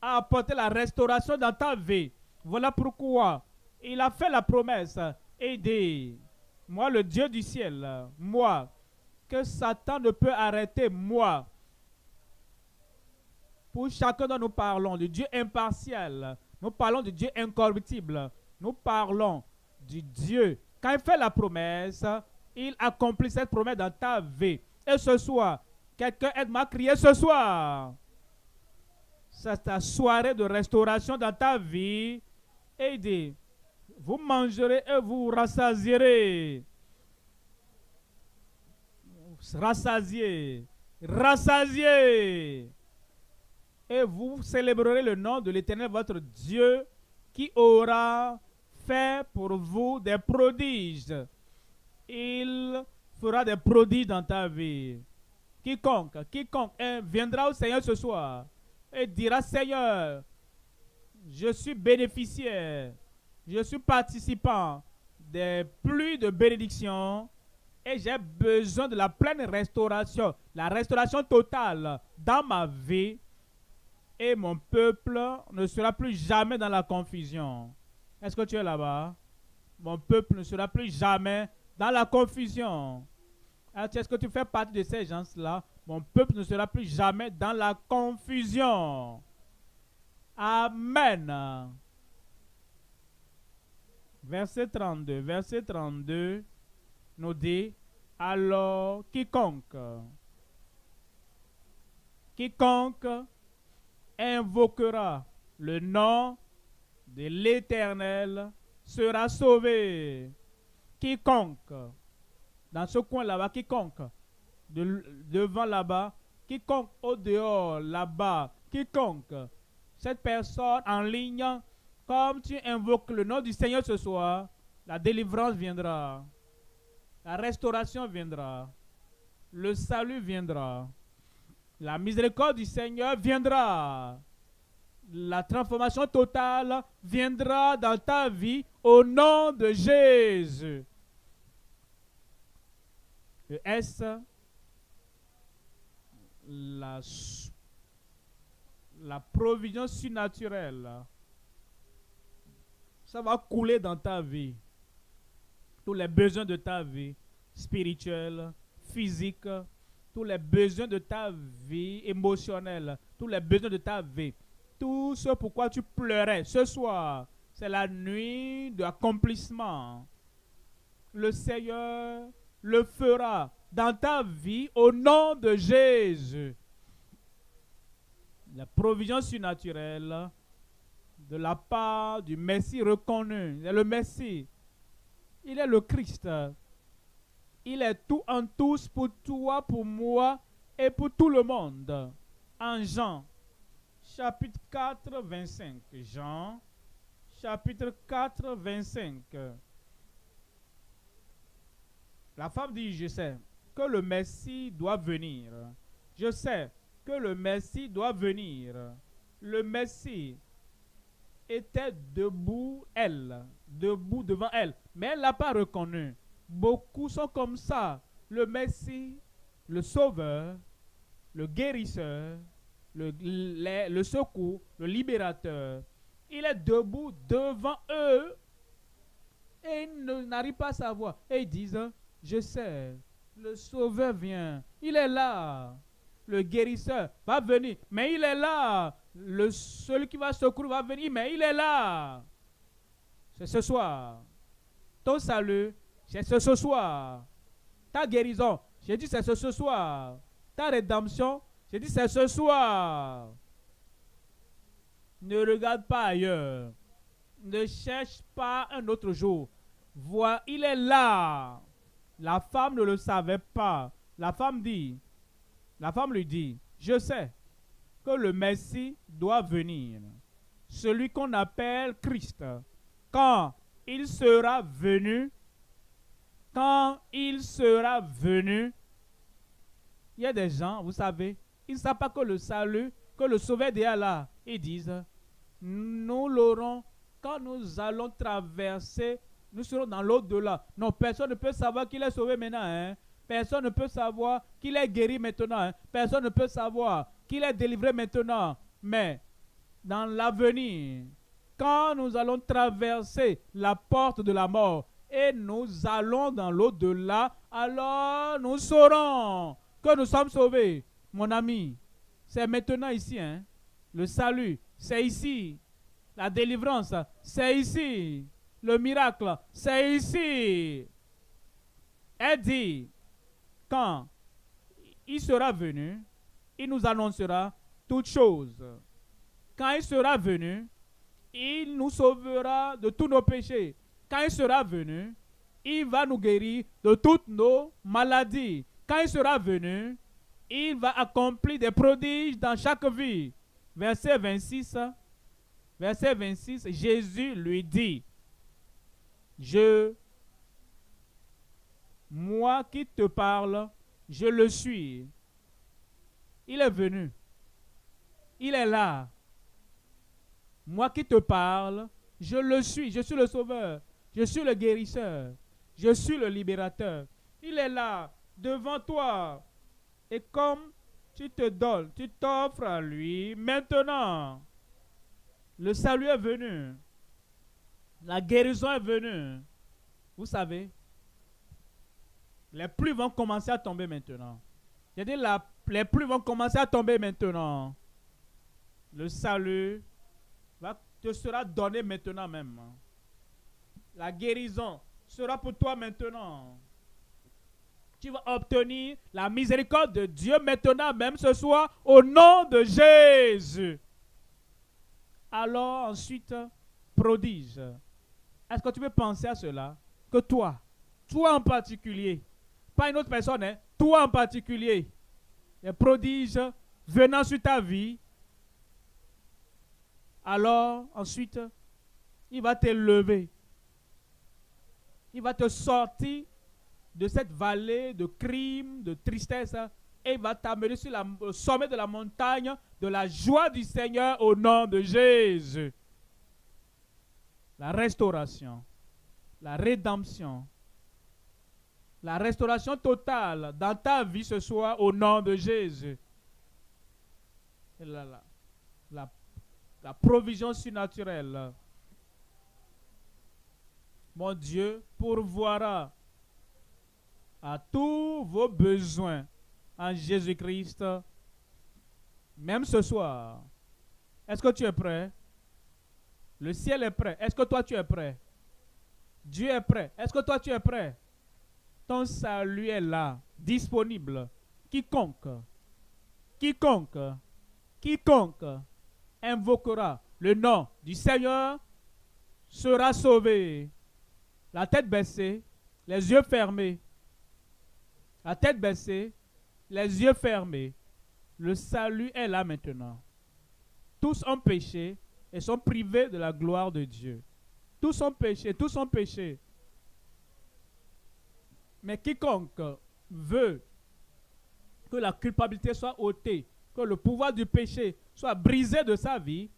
à apporter la restauration dans ta vie. Voilà pourquoi il a fait la promesse et dit, moi le Dieu du ciel, moi, que Satan ne peut arrêter, moi. Pour chacun dont nous parlons, du Dieu impartial, nous parlons du Dieu incorruptible, nous parlons du Dieu. Quand il fait la promesse, il accomplit cette promesse dans ta vie. Et ce soir, quelqu'un aide-moi à crier ce soir. C'est ta soirée de restauration dans ta vie. Et il dit, vous mangerez et vous rassasierez. Rassasiez. Rassasiez. Et vous célébrerez le nom de l'Éternel, votre Dieu, qui aura fait pour vous des prodiges. Il fera des prodiges dans ta vie. Quiconque viendra au Seigneur ce soir et dira, Seigneur, je suis bénéficiaire, je suis participant des pluies de bénédiction et j'ai besoin de la pleine restauration, la restauration totale dans ma vie. Et mon peuple ne sera plus jamais dans la confusion. Est-ce que tu es là-bas? Mon peuple ne sera plus jamais dans la confusion. Est-ce que tu fais partie de ces gens-là? Mon peuple ne sera plus jamais dans la confusion. Amen. Verset 32 nous dit, alors quiconque invoquera le nom de l'Éternel sera sauvé. Quiconque, dans ce coin là-bas, quiconque, devant là-bas, quiconque au dehors là-bas, quiconque, cette personne en ligne, comme tu invoques le nom du Seigneur ce soir, la délivrance viendra, la restauration viendra, le salut viendra. La miséricorde du Seigneur viendra. La transformation totale viendra dans ta vie au nom de Jésus. Le S, la provision surnaturelle, ça va couler dans ta vie. Tous les besoins de ta vie, spirituelle, physique, tous les besoins de ta vie émotionnelle, tous les besoins de ta vie, tout ce pourquoi tu pleurais ce soir, c'est la nuit d'accomplissement. Le Seigneur le fera dans ta vie au nom de Jésus. La provision surnaturelle de la part du Messie reconnu. Il est le Messie. Il est le Christ. Il est tout en tous pour toi, pour moi et pour tout le monde. En Jean, chapitre 4, 25. Jean, chapitre 4, 25. La femme dit, je sais que le Messie doit venir. Je sais que le Messie doit venir. Le Messie était debout devant elle, mais elle ne l'a pas reconnu. Beaucoup sont comme ça. Le Messie, le Sauveur, le Guérisseur, le Secours, le Libérateur. Il est debout devant eux et ils n'arrivent pas à savoir. Et ils disent, je sais, le Sauveur vient. Il est là. Le Guérisseur va venir, mais il est là. Celui qui va secourir va venir, mais il est là. C'est ce soir. Ton salut, c'est ce soir. Ta guérison, j'ai dit c'est ce soir. Ta rédemption, j'ai dit c'est ce soir. Ne regarde pas ailleurs. Ne cherche pas un autre jour. Vois, il est là. La femme ne le savait pas. La femme lui dit, je sais que le Messie doit venir. Celui qu'on appelle Christ. Quand il sera venu, Il y a des gens, vous savez, ils ne savent pas que le salut, que le sauveur est déjà là. Ils disent, nous l'aurons quand nous allons traverser, nous serons dans l'au-delà. Non, personne ne peut savoir qu'il est sauvé maintenant. Hein. Personne ne peut savoir qu'il est guéri maintenant. Hein. Personne ne peut savoir qu'il est délivré maintenant. Mais dans l'avenir, quand nous allons traverser la porte de la mort et nous allons dans l'au-delà, alors nous saurons que nous sommes sauvés. Mon ami, c'est maintenant ici. Hein? Le salut, c'est ici. La délivrance, c'est ici. Le miracle, c'est ici. Elle dit, quand il sera venu, il nous annoncera toutes choses. Quand il sera venu, il nous sauvera de tous nos péchés. Quand il sera venu, il va nous guérir de toutes nos maladies. Quand il sera venu, il va accomplir des prodiges dans chaque vie. Verset 26, Jésus lui dit, moi qui te parle, je le suis. Il est venu. Il est là. Moi qui te parle, je le suis. Je suis le sauveur. Je suis le guérisseur. Je suis le libérateur. Il est là, devant toi. Et comme tu te donnes, tu t'offres à lui, maintenant, le salut est venu. La guérison est venue. Vous savez, les pluies vont commencer à tomber maintenant. J'ai dit, les pluies vont commencer à tomber maintenant. Le salut te sera donné maintenant même. La guérison sera pour toi maintenant. Tu vas obtenir la miséricorde de Dieu maintenant même ce soir au nom de Jésus. Alors ensuite, prodige. Est-ce que tu peux penser à cela? Que toi en particulier, pas une autre personne, hein, toi en particulier, les prodiges venant sur ta vie, alors ensuite, il va t'élever. Il va te sortir de cette vallée de crimes, de tristesse, et il va t'amener sur le sommet de la montagne de la joie du Seigneur au nom de Jésus. La restauration, la rédemption, la restauration totale dans ta vie ce soir au nom de Jésus. Et la provision surnaturelle. Mon Dieu pourvoira à tous vos besoins en Jésus-Christ, même ce soir. Est-ce que tu es prêt? Le ciel est prêt. Est-ce que toi tu es prêt? Dieu est prêt. Est-ce que toi tu es prêt? Ton salut est là, disponible. Quiconque invoquera le nom du Seigneur sera sauvé. La tête baissée, les yeux fermés. La tête baissée, les yeux fermés. Le salut est là maintenant. Tous ont péché et sont privés de la gloire de Dieu. Tous ont péché. Mais quiconque veut que la culpabilité soit ôtée, que le pouvoir du péché soit brisé de sa vie,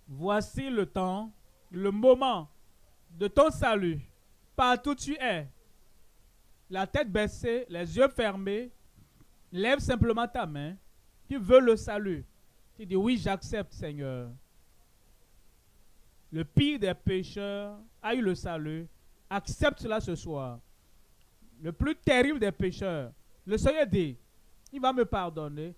voici le temps, le moment de ton salut. Partout où tu es, la tête baissée, les yeux fermés, lève simplement ta main. Tu veux le salut. Tu dis oui, j'accepte, Seigneur. Le pire des pécheurs a eu le salut. Accepte cela ce soir. Le plus terrible des pécheurs, le Seigneur dit, il va me pardonner.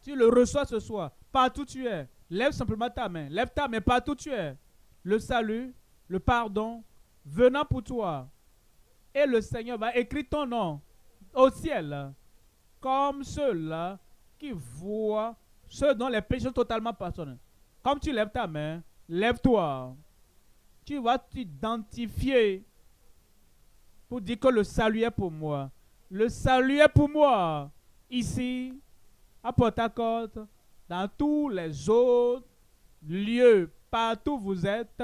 Tu le reçois ce soir. Partout où tu es, lève simplement ta main. Lève ta main partout où tu es. Le salut, le pardon, venant pour toi. Et le Seigneur va écrire ton nom au ciel. Comme ceux-là qui voient ceux dont les péchés sont totalement pardonnés. Comme tu lèves ta main, lève-toi. Tu vas t'identifier pour dire que le salut est pour moi. Le salut est pour moi. Ici, à Port-Harcourt, dans tous les autres lieux, partout où vous êtes,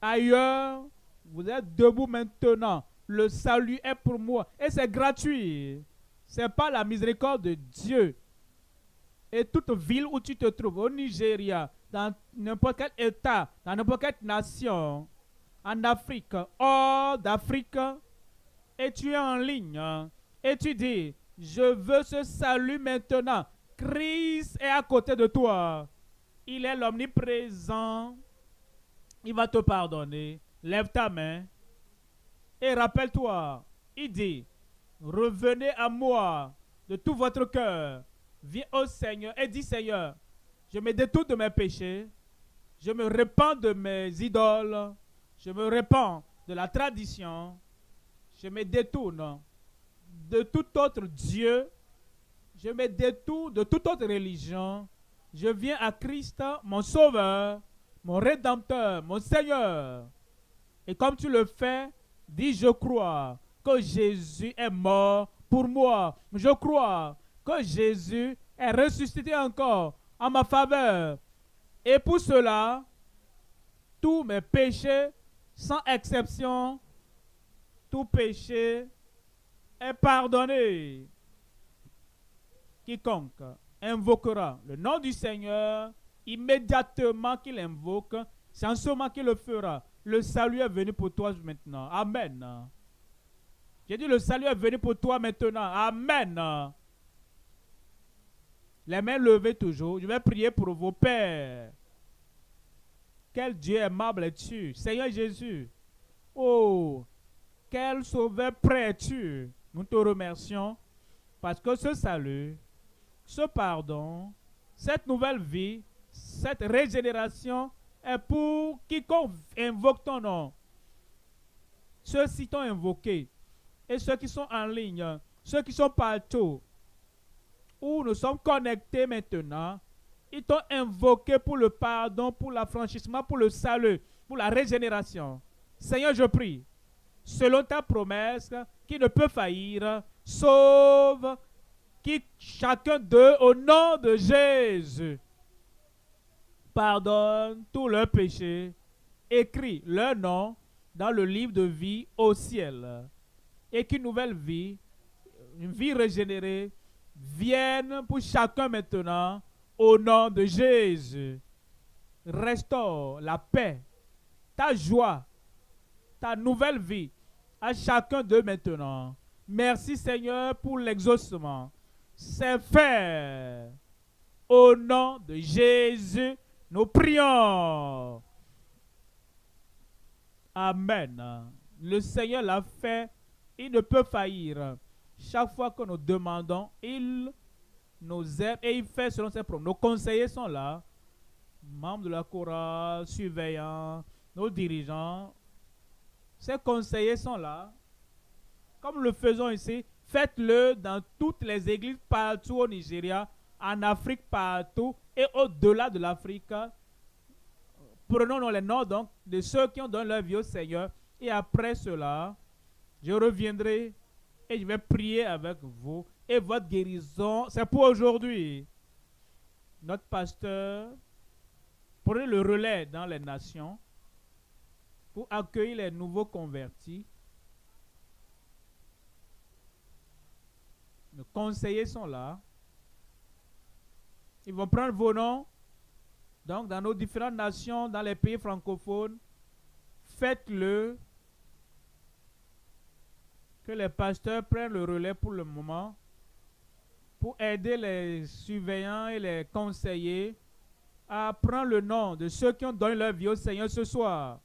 ailleurs, vous êtes debout maintenant. Le salut est pour moi et c'est gratuit. C'est pas la miséricorde de Dieu. Et toute ville où tu te trouves, au Nigeria, dans n'importe quel État, dans n'importe quelle nation, en Afrique, hors d'Afrique, et tu es en ligne, et tu dis, je veux ce salut maintenant. Christ est à côté de toi. Il est l'omniprésent. Il va te pardonner. Lève ta main et rappelle-toi, il dit, revenez à moi de tout votre cœur. Viens au Seigneur et dis, Seigneur, je me détourne de mes péchés. Je me répands de mes idoles. Je me répands de la tradition. Je me détourne de tout autre Dieu. Je me détourne de toute autre religion. Je viens à Christ, mon Sauveur, mon Rédempteur, mon Seigneur. Et comme tu le fais, dis, je crois que Jésus est mort pour moi. Je crois que Jésus est ressuscité encore en ma faveur. Et pour cela, tous mes péchés, sans exception, tout péché est pardonné. Quiconque invoquera le nom du Seigneur, immédiatement qu'il invoque, c'est en ce moment qu'il le fera. Le salut est venu pour toi maintenant. Amen. J'ai dit, le salut est venu pour toi maintenant. Amen. Les mains levées toujours. Je vais prier pour vos pères. Quel Dieu aimable es-tu, Seigneur Jésus. Oh, quel sauveur prêt es-tu. Nous te remercions parce que ce salut, ce pardon, cette nouvelle vie, cette régénération est pour quiconque invoque ton nom. Ceux-ci t'ont invoqué et ceux qui sont en ligne, ceux qui sont partout, où nous sommes connectés maintenant, ils t'ont invoqué pour le pardon, pour l'affranchissement, pour le salut, pour la régénération. Seigneur, je prie, selon ta promesse qui ne peut faillir, sauve chacun d'eux au nom de Jésus. Pardonne tous leurs péchés, écris leur nom dans le livre de vie au ciel. Et qu'une nouvelle vie, une vie régénérée, vienne pour chacun maintenant au nom de Jésus. Restaure la paix, ta joie, ta nouvelle vie à chacun d'eux maintenant. Merci Seigneur pour l'exaucement. C'est fait. Au nom de Jésus, nous prions. Amen. Le Seigneur l'a fait, il ne peut faillir. Chaque fois que nous demandons, il nous aide et il fait selon ses promesses. Nos conseillers sont là, membres de la chorale, surveillants, nos dirigeants. Ces conseillers sont là. Comme le faisons ici, faites-le dans toutes les églises partout au Nigeria, en Afrique partout et au-delà de l'Afrique. Prenons les noms donc de ceux qui ont donné leur vie au Seigneur. Et après cela, je reviendrai et je vais prier avec vous. Et votre guérison, c'est pour aujourd'hui. Notre pasteur, prenez le relais dans les nations pour accueillir les nouveaux convertis. Les conseillers sont là. Ils vont prendre vos noms. Donc, dans nos différentes nations, dans les pays francophones, faites-le. Que les pasteurs prennent le relais pour le moment, pour aider les surveillants et les conseillers à prendre le nom de ceux qui ont donné leur vie au Seigneur ce soir.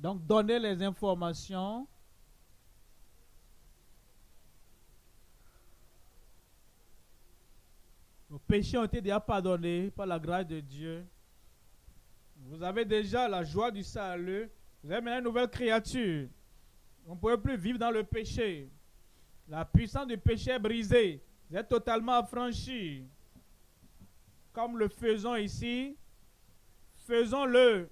Donc, donnez les informations. Vos péchés ont été déjà pardonnés par la grâce de Dieu. Vous avez déjà la joie du salut. Vous êtes maintenant une nouvelle créature. Vous ne pouvez plus vivre dans le péché. La puissance du péché est brisée. Vous êtes totalement affranchis. Comme le faisons ici, faisons-le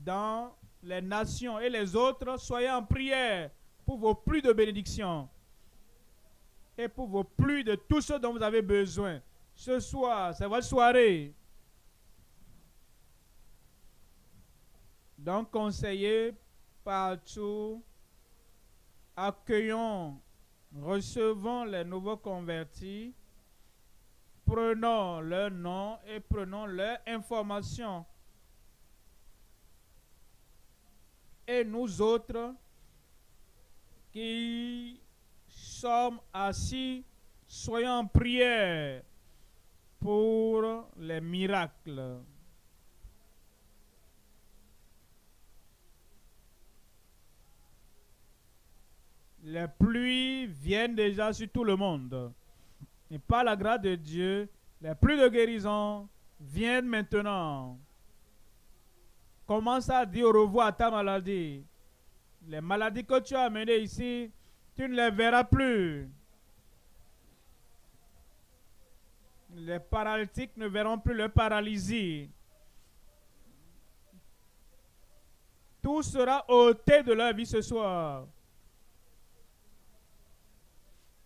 dans les nations et les autres. Soyez en prière pour vos pluies de bénédiction et pour vos pluies de tout ce dont vous avez besoin. Ce soir, c'est votre soirée. Donc, conseillez partout, accueillons, recevons les nouveaux convertis, prenons leur nom et prenons leur information. Et nous autres qui sommes assis, soyons en prière pour les miracles. Les pluies viennent déjà sur tout le monde. Et par la grâce de Dieu, les pluies de guérison viennent maintenant. Commence à dire au revoir à ta maladie. Les maladies que tu as amenées ici, tu ne les verras plus. Les paralytiques ne verront plus leur paralysie. Tout sera ôté de leur vie ce soir.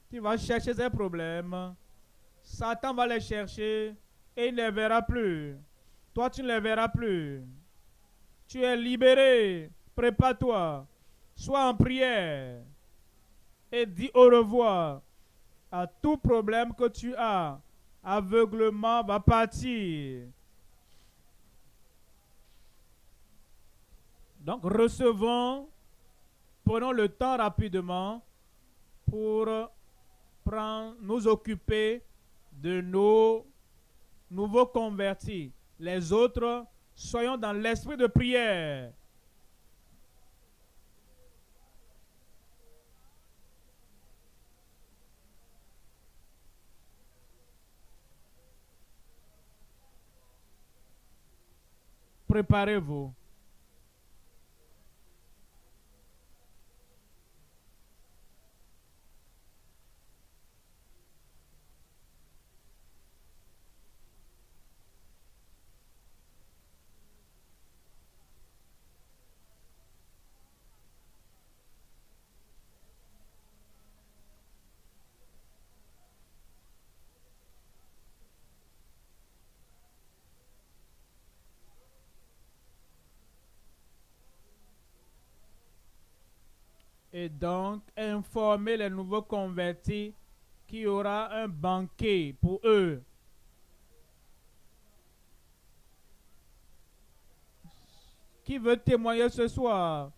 Tu vas chercher ces problèmes. Satan va les chercher et il ne les verra plus. Toi, tu ne les verras plus. Tu es libéré. Prépare-toi. Sois en prière. Et dis au revoir à tout problème que tu as. Aveuglement va partir. Donc, recevons, prenons le temps rapidement pour nous occuper de nos nouveaux convertis. Les autres, soyons dans l'esprit de prière. Préparez-vous. Et donc, informer les nouveaux convertis qu'il y aura un banquet pour eux. Qui veut témoigner ce soir?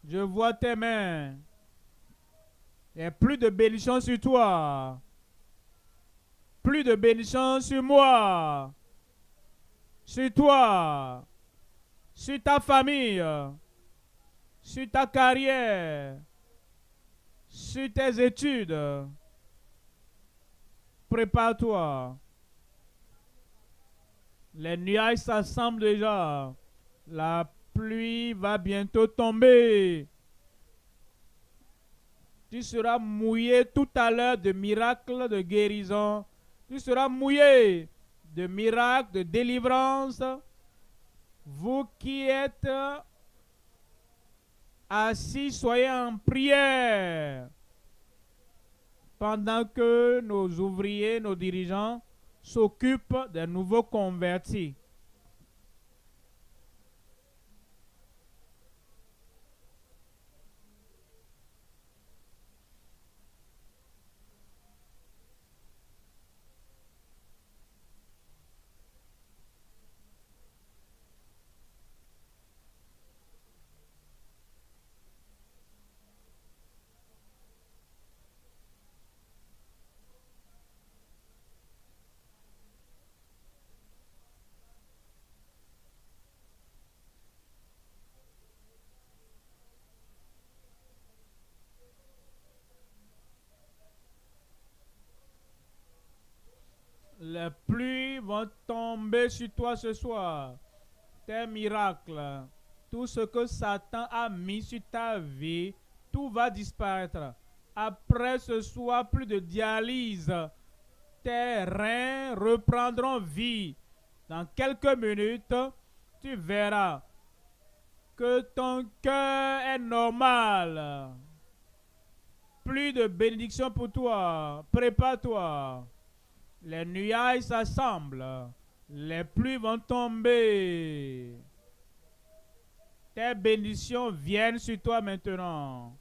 Je vois tes mains. Il n'y a plus de bénédiction sur toi. Plus de bénédiction sur moi. Sur toi. Sur ta famille. Sur ta carrière. Sur tes études. Prépare-toi. Les nuages s'assemblent déjà. La pluie va bientôt tomber. Tu seras mouillé tout à l'heure de miracles de guérison. Tu seras mouillé de miracles de délivrance. Vous qui êtes assis, soyez en prière. Pendant que nos ouvriers, nos dirigeants s'occupent des nouveaux convertis. Les pluies vont tomber sur toi ce soir. Tes miracles, tout ce que Satan a mis sur ta vie, tout va disparaître. Après ce soir, plus de dialyse. Tes reins reprendront vie. Dans quelques minutes, tu verras que ton cœur est normal. Plus de bénédiction pour toi. Prépare-toi. Les nuages s'assemblent. Les pluies vont tomber. Tes bénédictions viennent sur toi maintenant.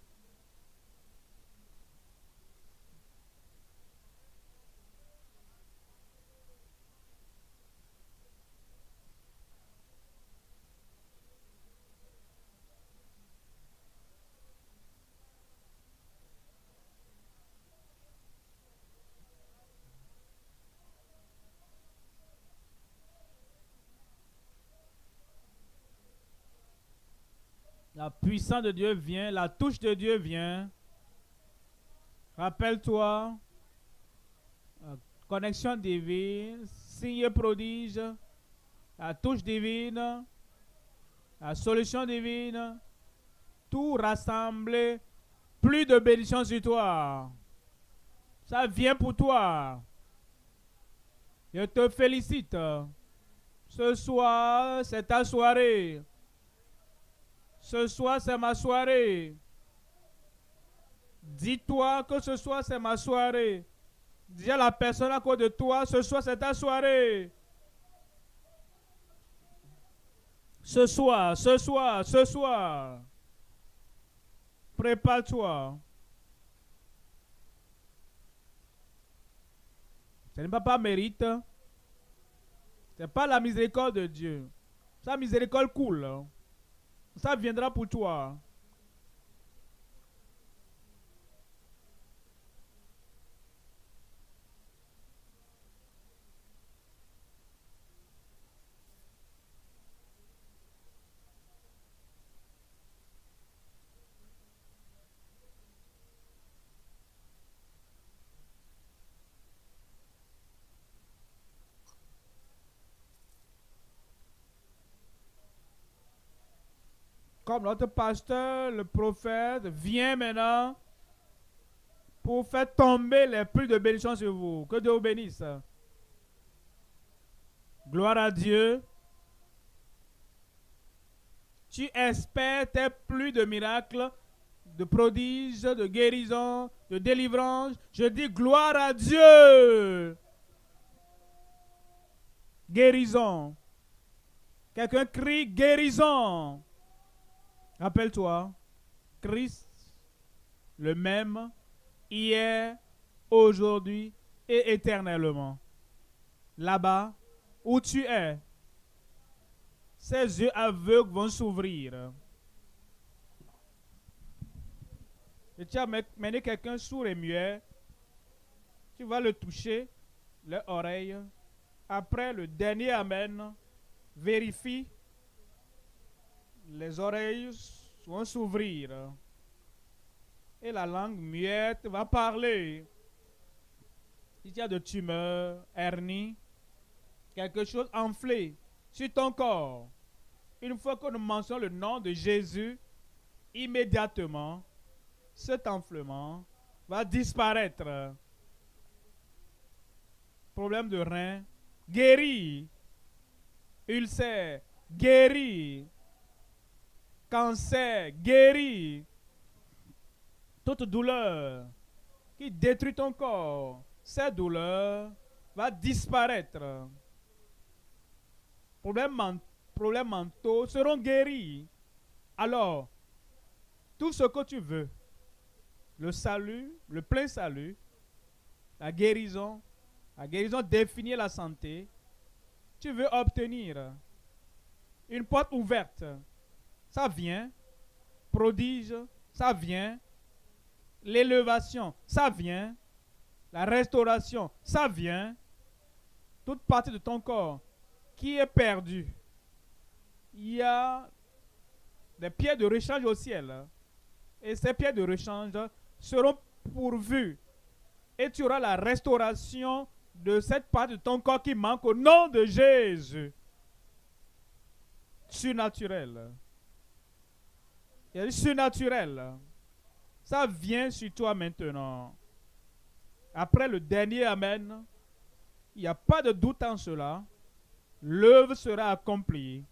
La puissance de Dieu vient, la touche de Dieu vient. Rappelle-toi, connexion divine, signe prodige, la touche divine, la solution divine, tout rassemblé, plus de bénédiction sur toi. Ça vient pour toi. Je te félicite. Ce soir, c'est ta soirée. Ce soir, c'est ma soirée. Dis-toi que ce soir, c'est ma soirée. Dis à la personne à côté de toi, ce soir, c'est ta soirée. Ce soir, ce soir, ce soir. Prépare-toi. Ce n'est pas mérite. Ce n'est pas la miséricorde de Dieu. Sa miséricorde coule. Ça viendra pour toi. Comme notre pasteur, le prophète, vient maintenant pour faire tomber les pluies de bénédiction sur vous. Que Dieu vous bénisse. Gloire à Dieu. Tu espères tes pluies de miracles, de prodiges, de guérison, de délivrance. Je dis gloire à Dieu. Guérison. Quelqu'un crie guérison. Rappelle-toi, Christ, le même, hier, aujourd'hui et éternellement. Là-bas, où tu es, ses yeux aveugles vont s'ouvrir. Et tu as mené quelqu'un sourd et muet. Tu vas le toucher, les oreilles. Après le dernier Amen, vérifie. Les oreilles vont s'ouvrir. Et la langue muette va parler. Si tu as de tumeurs, hernie, quelque chose enflé sur ton corps, une fois que nous mentionnons le nom de Jésus, immédiatement, cet enflement va disparaître. Problème de rein, guéri. Ulcère, guéri. Cancer, guéri. Toute douleur qui détruit ton corps, cette douleur va disparaître. Problèmes mentaux seront guéris. Alors, tout ce que tu veux, le salut, le plein salut, la guérison définit la santé, tu veux obtenir une porte ouverte. Ça vient, prodige, ça vient, l'élévation, ça vient, la restauration, ça vient, toute partie de ton corps qui est perdue. Il y a des pierres de rechange au ciel et ces pierres de rechange seront pourvues et tu auras la restauration de cette partie de ton corps qui manque au nom de Jésus. Surnaturel. Il y a du surnaturel. Ça vient sur toi maintenant. Après le dernier Amen, il n'y a pas de doute en cela. L'œuvre sera accomplie.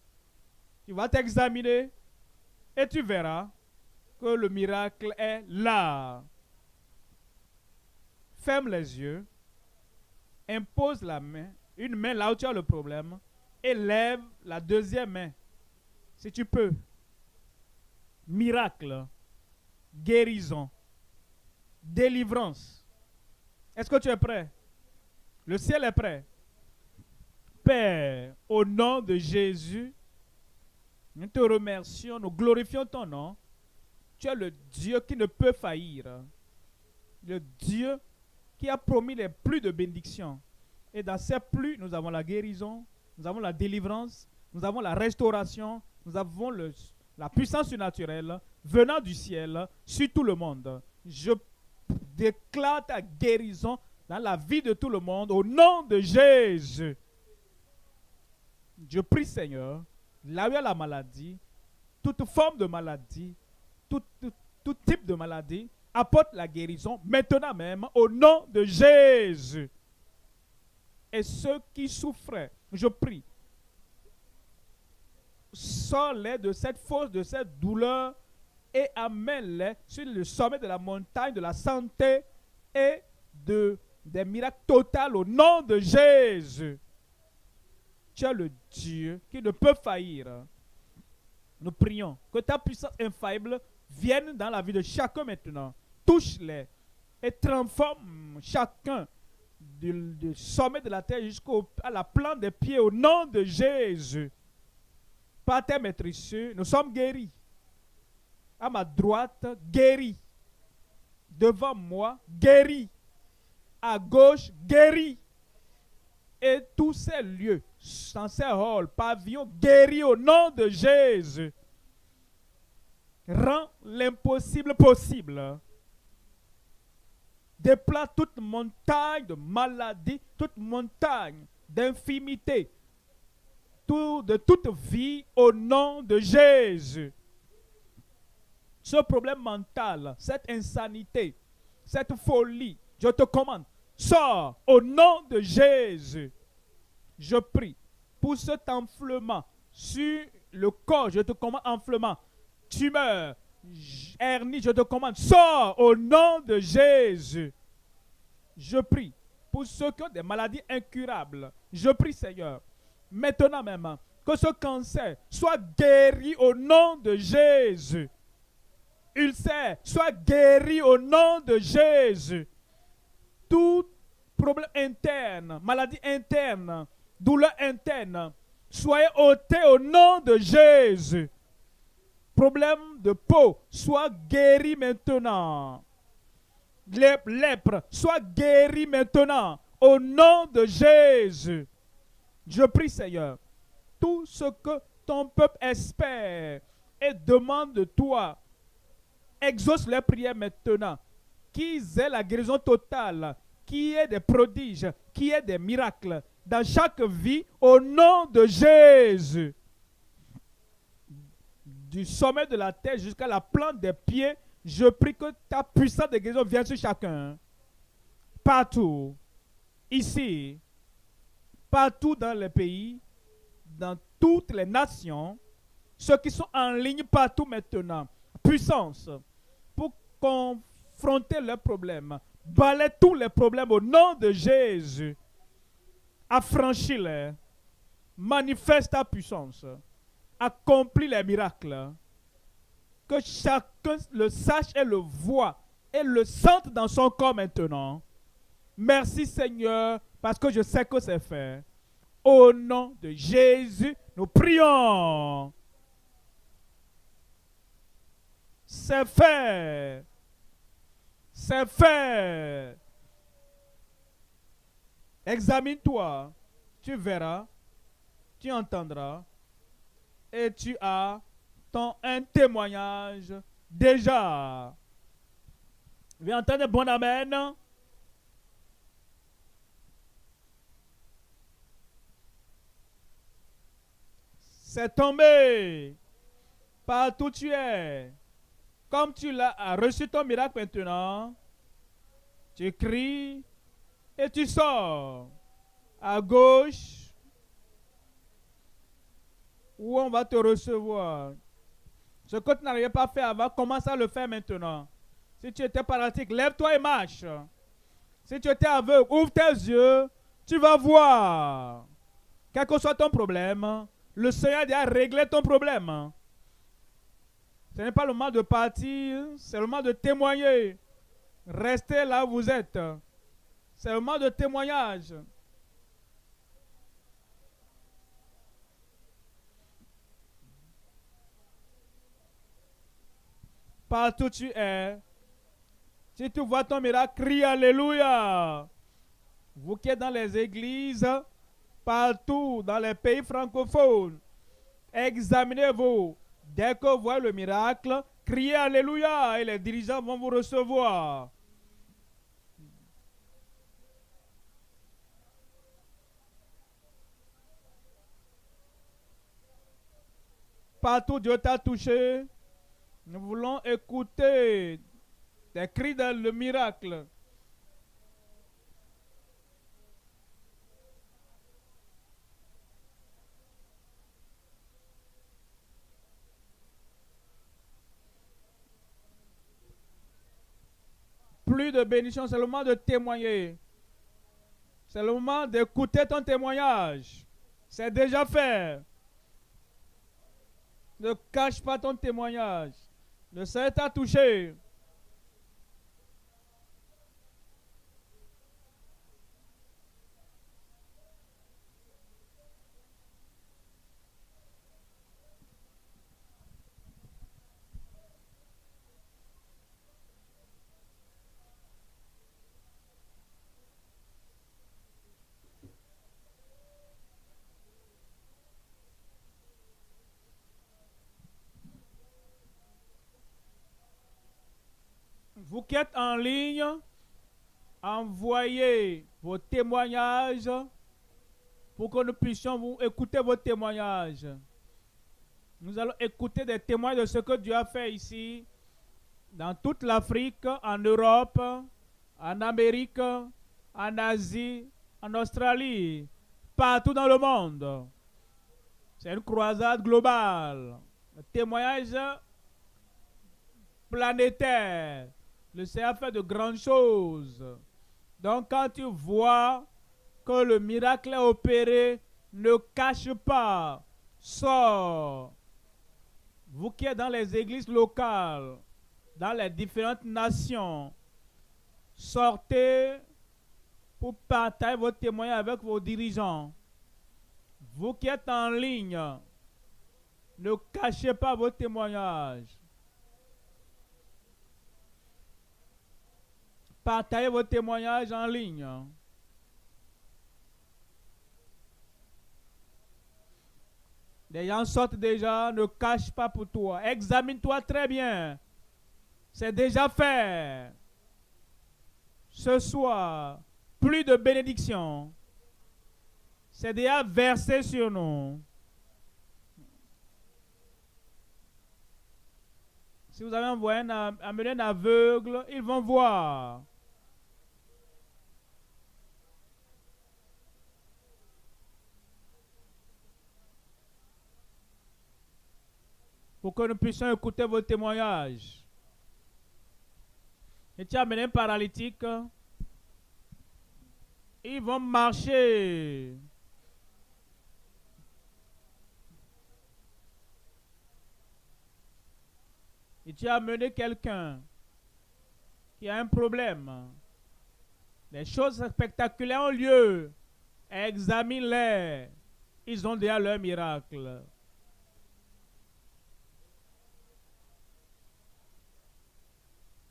Tu vas t'examiner et tu verras que le miracle est là. Ferme les yeux. Impose la main, une main là où tu as le problème, et lève la deuxième main, si tu peux. miracle, guérison, délivrance. Est-ce que tu es prêt? Le ciel est prêt. Père, au nom de Jésus, nous te remercions, nous glorifions ton nom. Tu es le Dieu qui ne peut faillir. Le Dieu qui a promis les pluies de bénédiction. Et dans ces pluies, nous avons la guérison, nous avons la délivrance, nous avons la restauration, nous avons la puissance surnaturelle venant du ciel sur tout le monde. Je déclare ta guérison dans la vie de tout le monde au nom de Jésus. Je prie, Seigneur, là où il y a la maladie, toute forme de maladie, tout type de maladie, apporte la guérison maintenant même au nom de Jésus. Et ceux qui souffraient, je prie, sors-les de cette fosse, de cette douleur et amène-les sur le sommet de la montagne de la santé et des miracles totaux au nom de Jésus. Tu es le Dieu qui ne peut faillir. Nous prions que ta puissance infaillible vienne dans la vie de chacun maintenant. Touche-les et transforme chacun du sommet de la terre jusqu'à la plante des pieds au nom de Jésus. Par tes maîtrises, nous sommes guéris. À ma droite, guéris. Devant moi, guéris. À gauche, guéris. Et tous ces lieux, dans ces halls, pavillons, guéris au nom de Jésus. Rends l'impossible possible. Déplace toute montagne de maladie, toute montagne d'infimité, de toute vie au nom de Jésus. Ce problème mental, cette insanité, cette folie, je te commande, sors au nom de Jésus. Je prie pour cet enflement sur le corps, je te commande enflement, tumeur, hernie, je te commande, sors au nom de Jésus. Je prie pour ceux qui ont des maladies incurables. Je prie, Seigneur, maintenant même, que ce cancer soit guéri au nom de Jésus. Ulcère, soit guéri au nom de Jésus. Tout problème interne, maladie interne, douleur interne, soyez ôtés au nom de Jésus. Problème de peau, soit guéri maintenant. Lèpre, soit guéri maintenant au nom de Jésus. Je prie, Seigneur, tout ce que ton peuple espère et demande de toi, exauce les prières maintenant, qu'ils aient la guérison totale, qu'il y ait des prodiges, qu'il y ait des miracles dans chaque vie au nom de Jésus. Du sommet de la terre jusqu'à la plante des pieds, je prie que ta puissance de guérison vienne sur chacun. Partout, ici, partout dans les pays, dans toutes les nations, ceux qui sont en ligne partout maintenant, puissance, pour confronter leurs problèmes, balayer tous les problèmes au nom de Jésus, affranchis-les, manifeste ta puissance, accomplis les miracles, que chacun le sache et le voit et le sente dans son corps maintenant. Merci Seigneur, parce que je sais que c'est fait. Au nom de Jésus, nous prions. C'est fait. C'est fait. Examine-toi. Tu verras. Tu entendras. Et tu as un témoignage déjà. Viens entendre un bon amen. C'est tombé. Partout où tu es. Comme tu l'as reçu ton miracle maintenant, tu cries et tu sors. À gauche, où on va te recevoir. Ce que tu n'arrivais pas à faire avant, commence à le faire maintenant. Si tu étais paralytique, lève-toi et marche. Si tu étais aveugle, ouvre tes yeux, tu vas voir. Quel que soit ton problème, le Seigneur a réglé ton problème. Ce n'est pas le moment de partir, c'est le moment de témoigner. Restez là où vous êtes. C'est le moment de témoignage. Partout où tu es, si tu vois ton miracle, crie Alléluia. Vous qui êtes dans les églises, partout dans les pays francophones, examinez-vous. Dès que vous voyez le miracle, criez Alléluia et les dirigeants vont vous recevoir. Partout Dieu t'a touché, nous voulons écouter des cris dans le miracle. Plus de bénédiction, c'est le moment de témoigner. C'est le moment d'écouter ton témoignage. C'est déjà fait. Ne cache pas ton témoignage. Le Seigneur t'a touché. Vous qui êtes en ligne, envoyez vos témoignages pour que nous puissions vous écouter vos témoignages. Nous allons écouter des témoignages de ce que Dieu a fait ici, dans toute l'Afrique, en Europe, en Amérique, en Asie, en Australie, partout dans le monde. C'est une croisade globale. Un témoignage planétaire. Le Seigneur fait de grandes choses. Donc quand tu vois que le miracle est opéré, ne cache pas. Sors. Vous qui êtes dans les églises locales, dans les différentes nations, sortez pour partager votre témoignage avec vos dirigeants. Vous qui êtes en ligne, ne cachez pas vos témoignages. Partagez vos témoignages en ligne. Les gens sortent déjà, ne cache pas pour toi. Examine-toi très bien. C'est déjà fait. Ce soir, plus de bénédiction. C'est déjà versé sur nous. Si vous avez amené un aveugle, ils vont voir. Pour que nous puissions écouter vos témoignages. Et tu as amené un paralytique. Ils vont marcher. Et tu as amené quelqu'un qui a un problème. Les choses spectaculaires ont lieu. Examine-les. Ils ont déjà leur miracle.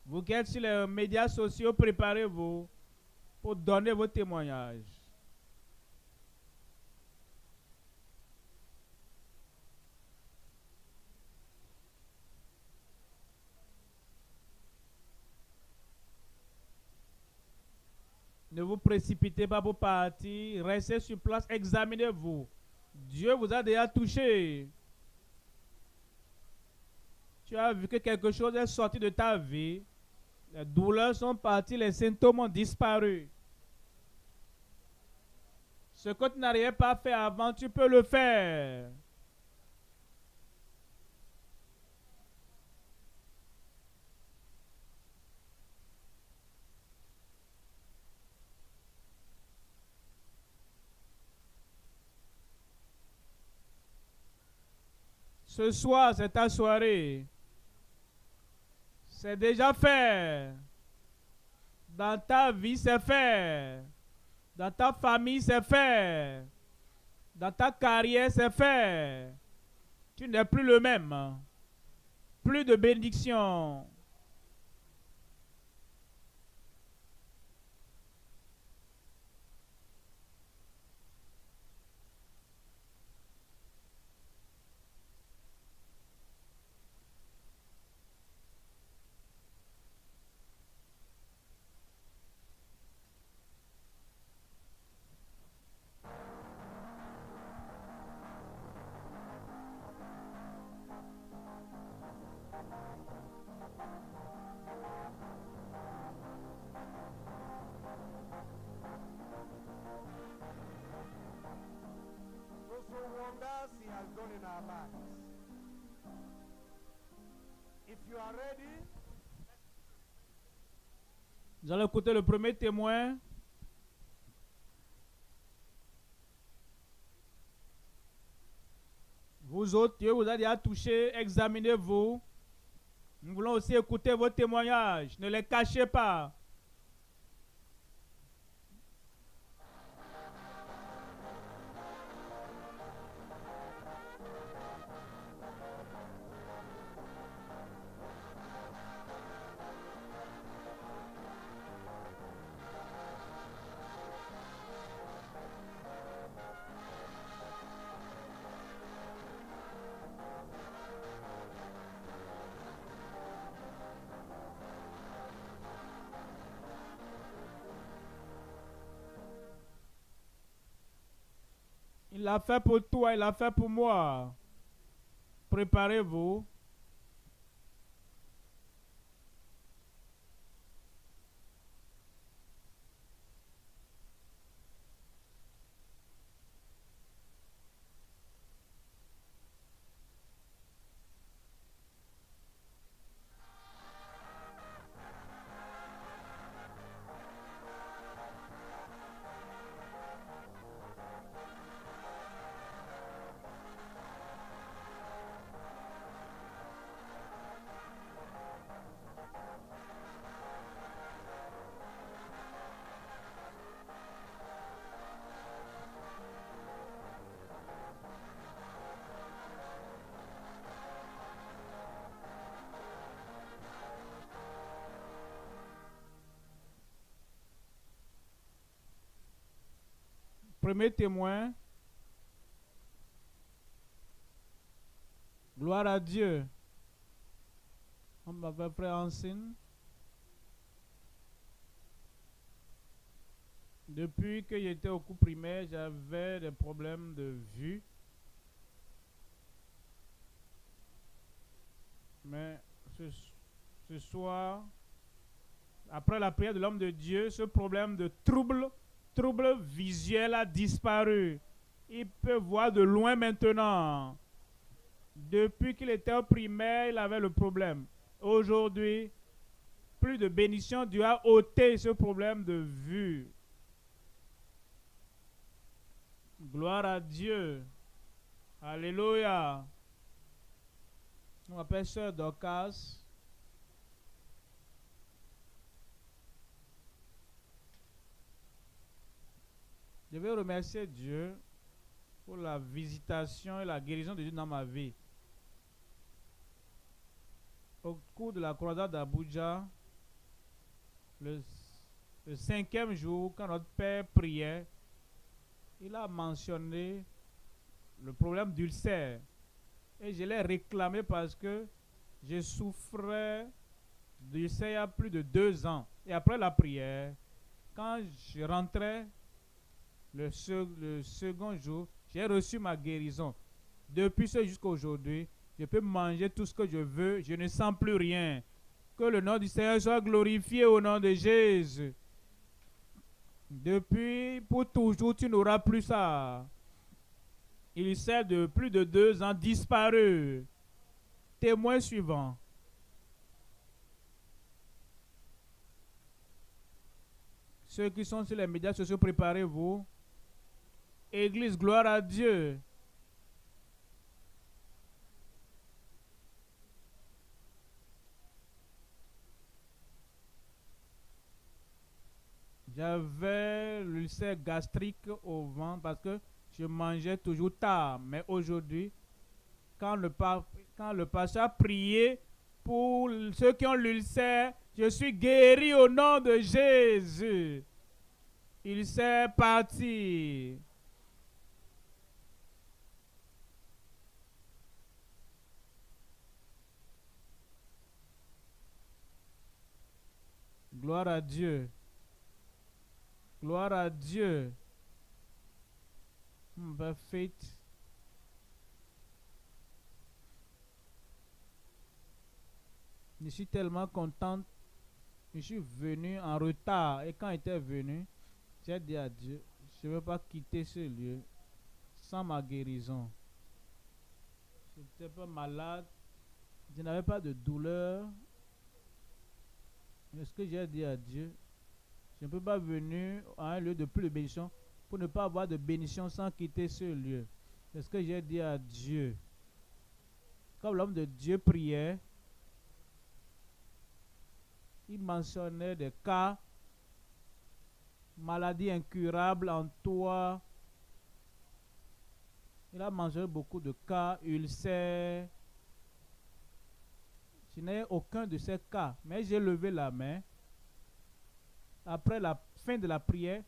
Vous qui êtes sur les médias sociaux, préparez-vous pour donner vos témoignages. Ne vous précipitez pas pour partir. Restez sur place, examinez-vous. Dieu vous a déjà touché. Tu as vu que quelque chose est sorti de ta vie. Les douleurs sont parties, les symptômes ont disparu. Ce que tu n'arrivais pas à faire avant, tu peux le faire. Ce soir, c'est ta soirée. C'est déjà fait. Dans ta vie, c'est fait. Dans ta famille, c'est fait. Dans ta carrière, c'est fait. Tu n'es plus le même. Plus de bénédiction. Wonders he has done in our lives. If you are ready, Nous allons écouter le premier témoin. Vous autres, Dieu vous a déjà touché, examinez-vous. Nous voulons aussi écouter vos témoignages. Ne les cachez pas. Il l'a fait pour toi, il l'a fait pour moi. Préparez-vous. Premier témoin. Gloire à Dieu. On m'avait pris en signe. Depuis que j'étais au cours primaire, j'avais des problèmes de vue. Mais ce soir, après la prière de l'homme de Dieu, ce problème de trouble visuel a disparu. Il peut voir de loin maintenant. Depuis qu'il était au primaire, il avait le problème. Aujourd'hui, plus de bénédiction, Dieu a ôté ce problème de vue. Gloire à Dieu. Alléluia. On m'appelle Sœur Dorcas. Je vais remercier Dieu pour la visitation et la guérison de Dieu dans ma vie. Au cours de la croisade d'Abuja, le 5e jour, quand notre Père priait, il a mentionné le problème d'ulcère. Et je l'ai réclamé parce que je souffrais d'ulcère il y a plus de 2 ans. Et après la prière, quand je rentrais le second jour, j'ai reçu ma guérison. Depuis ce jusqu'à aujourd'hui, je peux manger tout ce que je veux. Je ne sens plus rien. Que le nom du Seigneur soit glorifié au nom de Jésus. Depuis, pour toujours, tu n'auras plus ça. Il s'est de plus de 2 ans disparu. Témoin suivant. Ceux qui sont sur les médias sociaux, préparez-vous. Église, gloire à Dieu. J'avais l'ulcère gastrique au ventre parce que je mangeais toujours tard. Mais aujourd'hui, quand le pasteur priait pour ceux qui ont l'ulcère, je suis guéri au nom de Jésus. Il s'est parti. Gloire à Dieu. Gloire à Dieu. Faith. Je suis tellement contente. Je suis venu en retard. Et quand j'étais venu, j'ai dit à Dieu, je ne veux pas quitter ce lieu sans ma guérison. Je n'étais pas malade. Je n'avais pas de douleur. Mais ce que j'ai dit à Dieu, je ne peux pas venir à un lieu de plus de bénédiction pour ne pas avoir de bénédiction sans quitter ce lieu. C'est ce que j'ai dit à Dieu. Comme l'homme de Dieu priait, il mentionnait des cas, maladies incurables en toi. Il a mentionné beaucoup de cas, ulcères. Je n'ai aucun de ces cas, mais j'ai levé la main. Après la fin de la prière,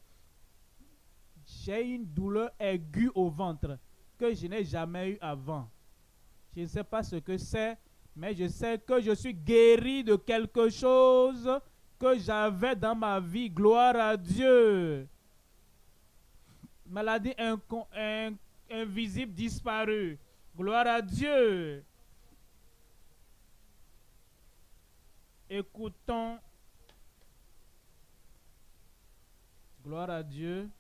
j'ai une douleur aiguë au ventre que je n'ai jamais eu avant. Je ne sais pas ce que c'est, mais je sais que je suis guéri de quelque chose que j'avais dans ma vie. Gloire à Dieu. Maladie invisible disparue. Gloire à Dieu. Écoutons. Gloire à Dieu.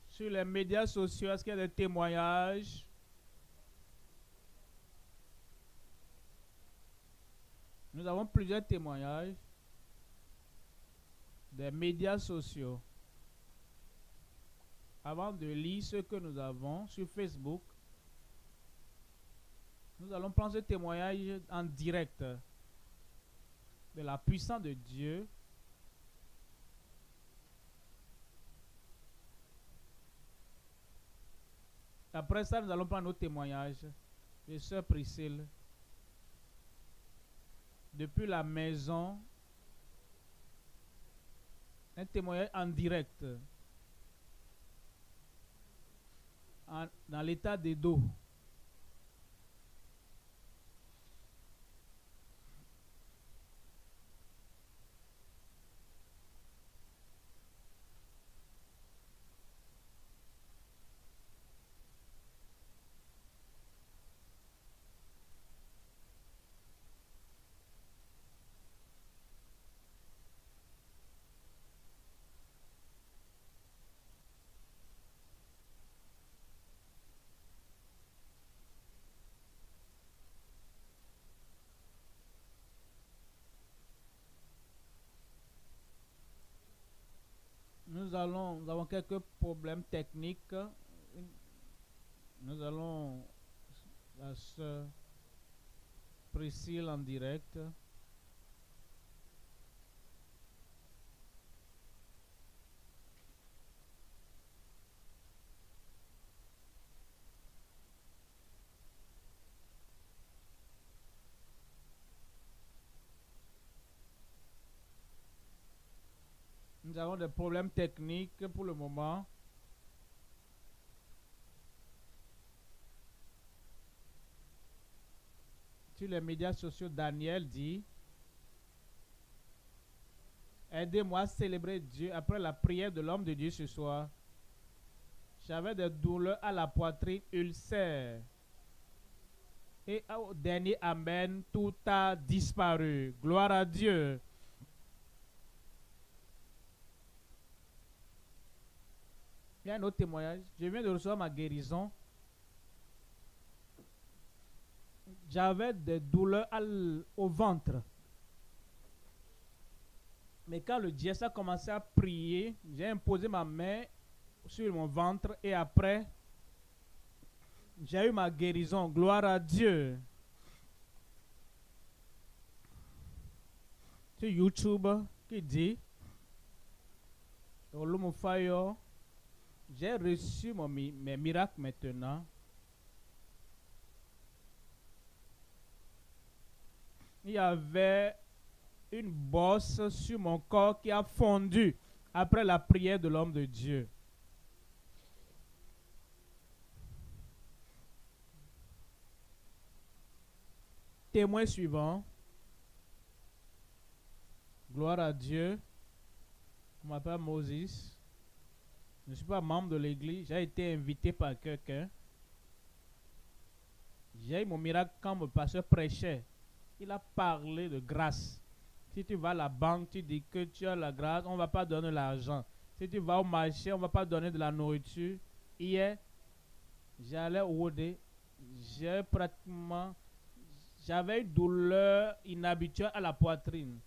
Sur les médias sociaux, est-ce qu'il y a des témoignages? Nous avons plusieurs témoignages des médias sociaux. Avant de lire ce que nous avons sur Facebook, nous allons prendre ce témoignage en direct de la puissance de Dieu. Après ça, nous allons prendre nos témoignages de sœur Priscille. Depuis la maison, un témoignage en direct dans l'état des dos. Nous avons quelques problèmes techniques. Nous allons la sœur Priscille en direct. Nous avons des problèmes techniques pour le moment. Sur les médias sociaux, Daniel dit: aidez-moi à célébrer Dieu après la prière de l'homme de Dieu ce soir. J'avais des douleurs à la poitrine, ulcère. Et au dernier Amen, tout a disparu. Gloire à Dieu. Il y a un autre témoignage. Je viens de recevoir ma guérison. J'avais des douleurs au ventre. Mais quand le dièse a commencé à prier, j'ai imposé ma main sur mon ventre et après, j'ai eu ma guérison. Gloire à Dieu. Sur YouTube, qui dit, j'ai reçu mes miracles maintenant. Il y avait une bosse sur mon corps qui a fondu après la prière de l'homme de Dieu. Témoin suivant. Gloire à Dieu. Je m'appelle Moses. Je ne suis pas membre de l'église. J'ai été invité par quelqu'un. J'ai eu mon miracle quand mon pasteur prêchait. Il a parlé de grâce. Si tu vas à la banque, tu dis que tu as la grâce, on ne va pas donner l'argent. Si tu vas au marché, on ne va pas donner de la nourriture. Hier, j'allais au Wodé. J'avais une douleur inhabituelle à la poitrine.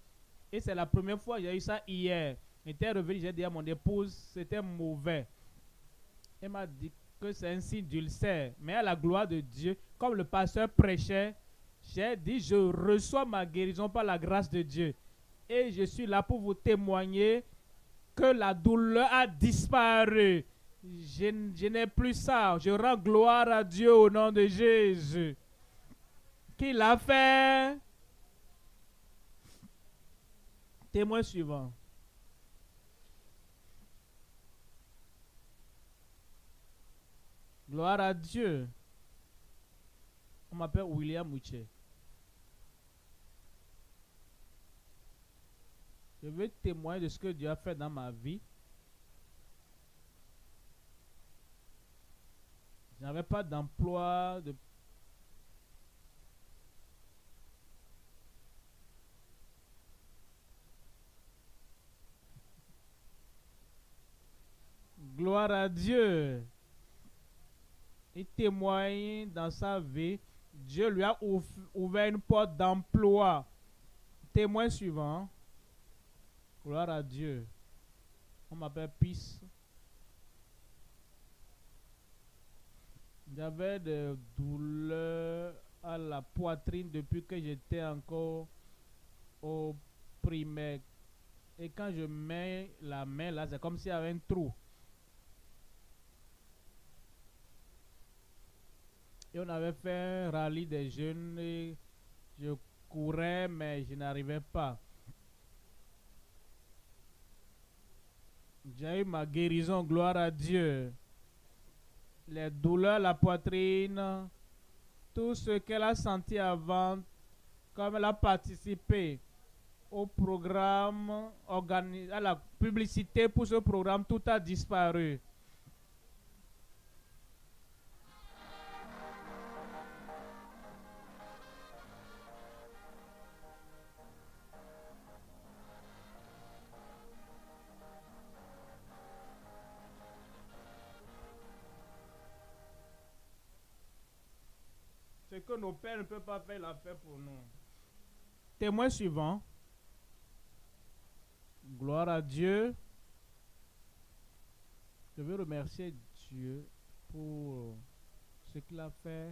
Et c'est la première fois que j'ai eu ça hier. J'étais revenu, j'ai dit à mon épouse, c'était mauvais. Elle m'a dit que c'est un signe d'ulcère. Mais à la gloire de Dieu, comme le pasteur prêchait, j'ai dit, je reçois ma guérison par la grâce de Dieu. Et je suis là pour vous témoigner que la douleur a disparu. Je n'ai plus ça. Je rends gloire à Dieu au nom de Jésus. Qui l'a fait? Témoin suivant. Gloire à Dieu. On m'appelle William Mouché. Je veux témoigner de ce que Dieu a fait dans ma vie. Je n'avais pas d'emploi. Gloire à Dieu. Il témoigne dans sa vie. Dieu lui a ouvert une porte d'emploi. Témoin suivant. Gloire à Dieu. On m'appelle Peace. J'avais des douleurs à la poitrine depuis que j'étais encore au primaire. Et quand je mets la main là, c'est comme s'il y avait un trou. Et on avait fait un rallye des jeunes et je courais mais je n'arrivais pas. J'ai eu ma guérison, gloire à Dieu. Les douleurs à la poitrine, tout ce qu'elle a senti avant, comme elle a participé au programme, à la publicité pour ce programme, tout a disparu. Ce que nos pères ne peuvent pas faire, il a fait pour nous. Témoin suivant. Gloire à Dieu. Je veux remercier Dieu pour ce qu'il a fait.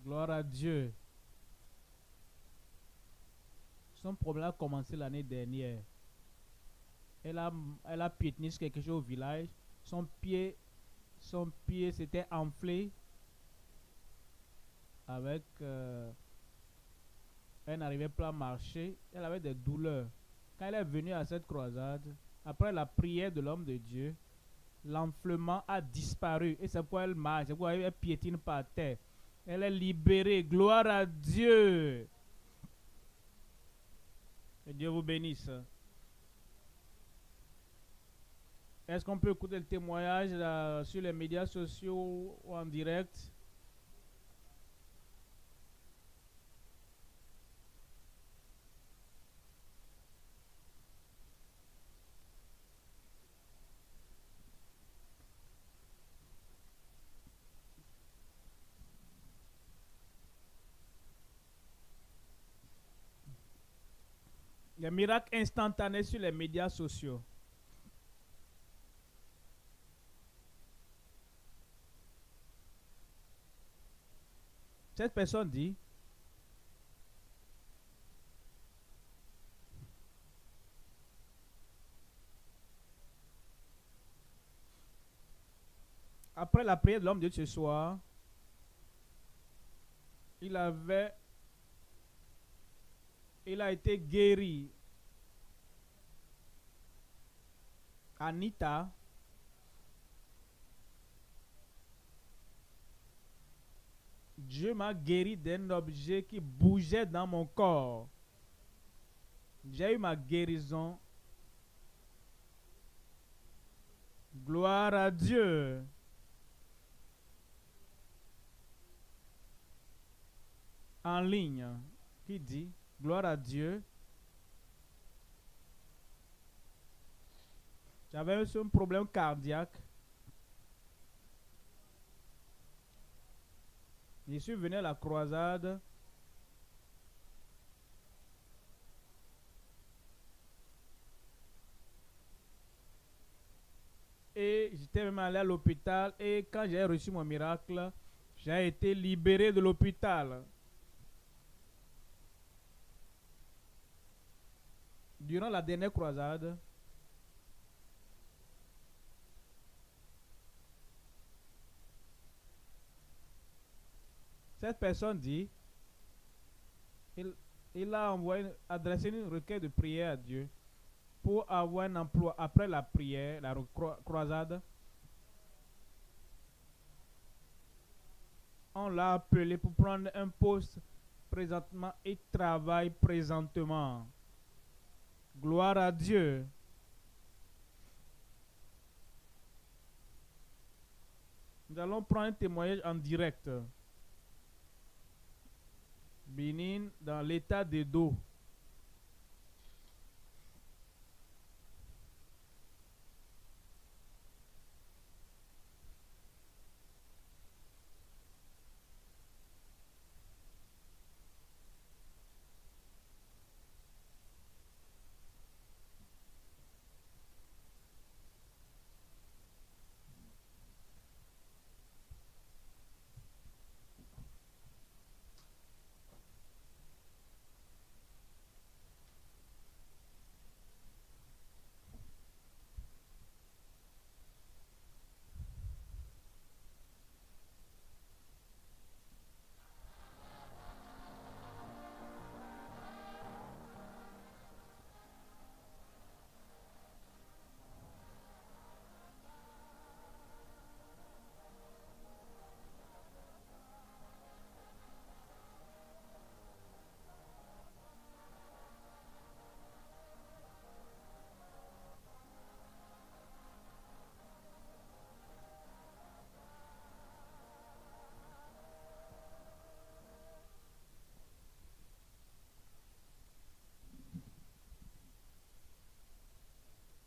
Gloire à Dieu. Son problème a commencé l'année dernière. Elle a piétiné sur quelque chose au village. Son pied s'était enflé avec elle n'arrivait pas à marcher. Elle avait des douleurs. Quand elle est venue à cette croisade, après la prière de l'homme de Dieu, l'enflement a disparu. Et c'est pourquoi elle marche, c'est pourquoi elle piétine par terre. Elle est libérée. Gloire à Dieu. Que Dieu vous bénisse. Est-ce qu'on peut écouter le témoignage sur les médias sociaux ou en direct? Les miracles instantanés sur les médias sociaux. Cette personne dit, après la prière de l'homme de Dieu ce soir, il a été guéri. Anita, Dieu m'a guéri d'un objet qui bougeait dans mon corps. J'ai eu ma guérison. Gloire à Dieu. En ligne, qui dit, gloire à Dieu. J'avais un problème cardiaque. Je suis venu à la croisade. Et j'étais même allé à l'hôpital. Et quand j'ai reçu mon miracle, j'ai été libéré de l'hôpital. Durant la dernière croisade, cette personne dit, il a adressé une requête de prière à Dieu pour avoir un emploi après la prière, la croisade. On l'a appelé pour prendre un poste présentement et travaille présentement. Gloire à Dieu. Nous allons prendre un témoignage en direct. Bénin dans l'état d'Edo.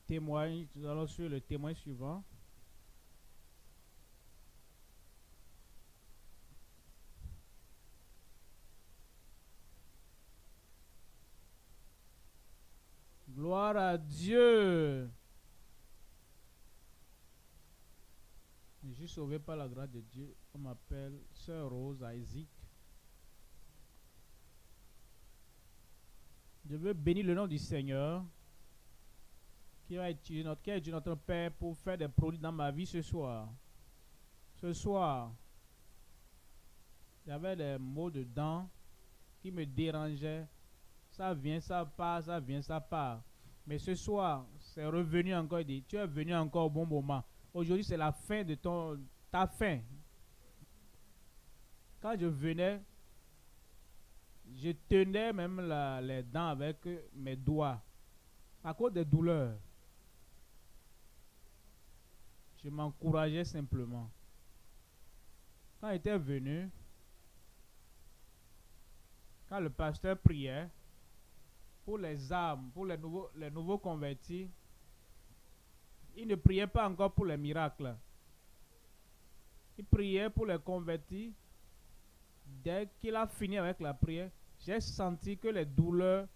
Témoigne, nous allons sur le témoin suivant. Gloire à Dieu. Je suis sauvé par la grâce de Dieu. On m'appelle Sœur Rose Isaac. Je veux bénir le nom du Seigneur qui a utilisé notre Père pour faire des produits dans ma vie ce soir. Ce soir, j'avais des maux de dents qui me dérangeaient. Ça vient, ça part, ça vient, ça part. Mais ce soir, c'est revenu encore. Il dit, tu es venu encore au bon moment. Aujourd'hui, c'est la fin de ta fin. Quand je venais, je tenais même les dents avec mes doigts. À cause des douleurs. Je m'encourageais simplement. Quand il était venu, quand le pasteur priait pour les âmes, pour les nouveaux convertis, il ne priait pas encore pour les miracles. Il priait pour les convertis. Dès qu'il a fini avec la prière, j'ai senti que les douleurs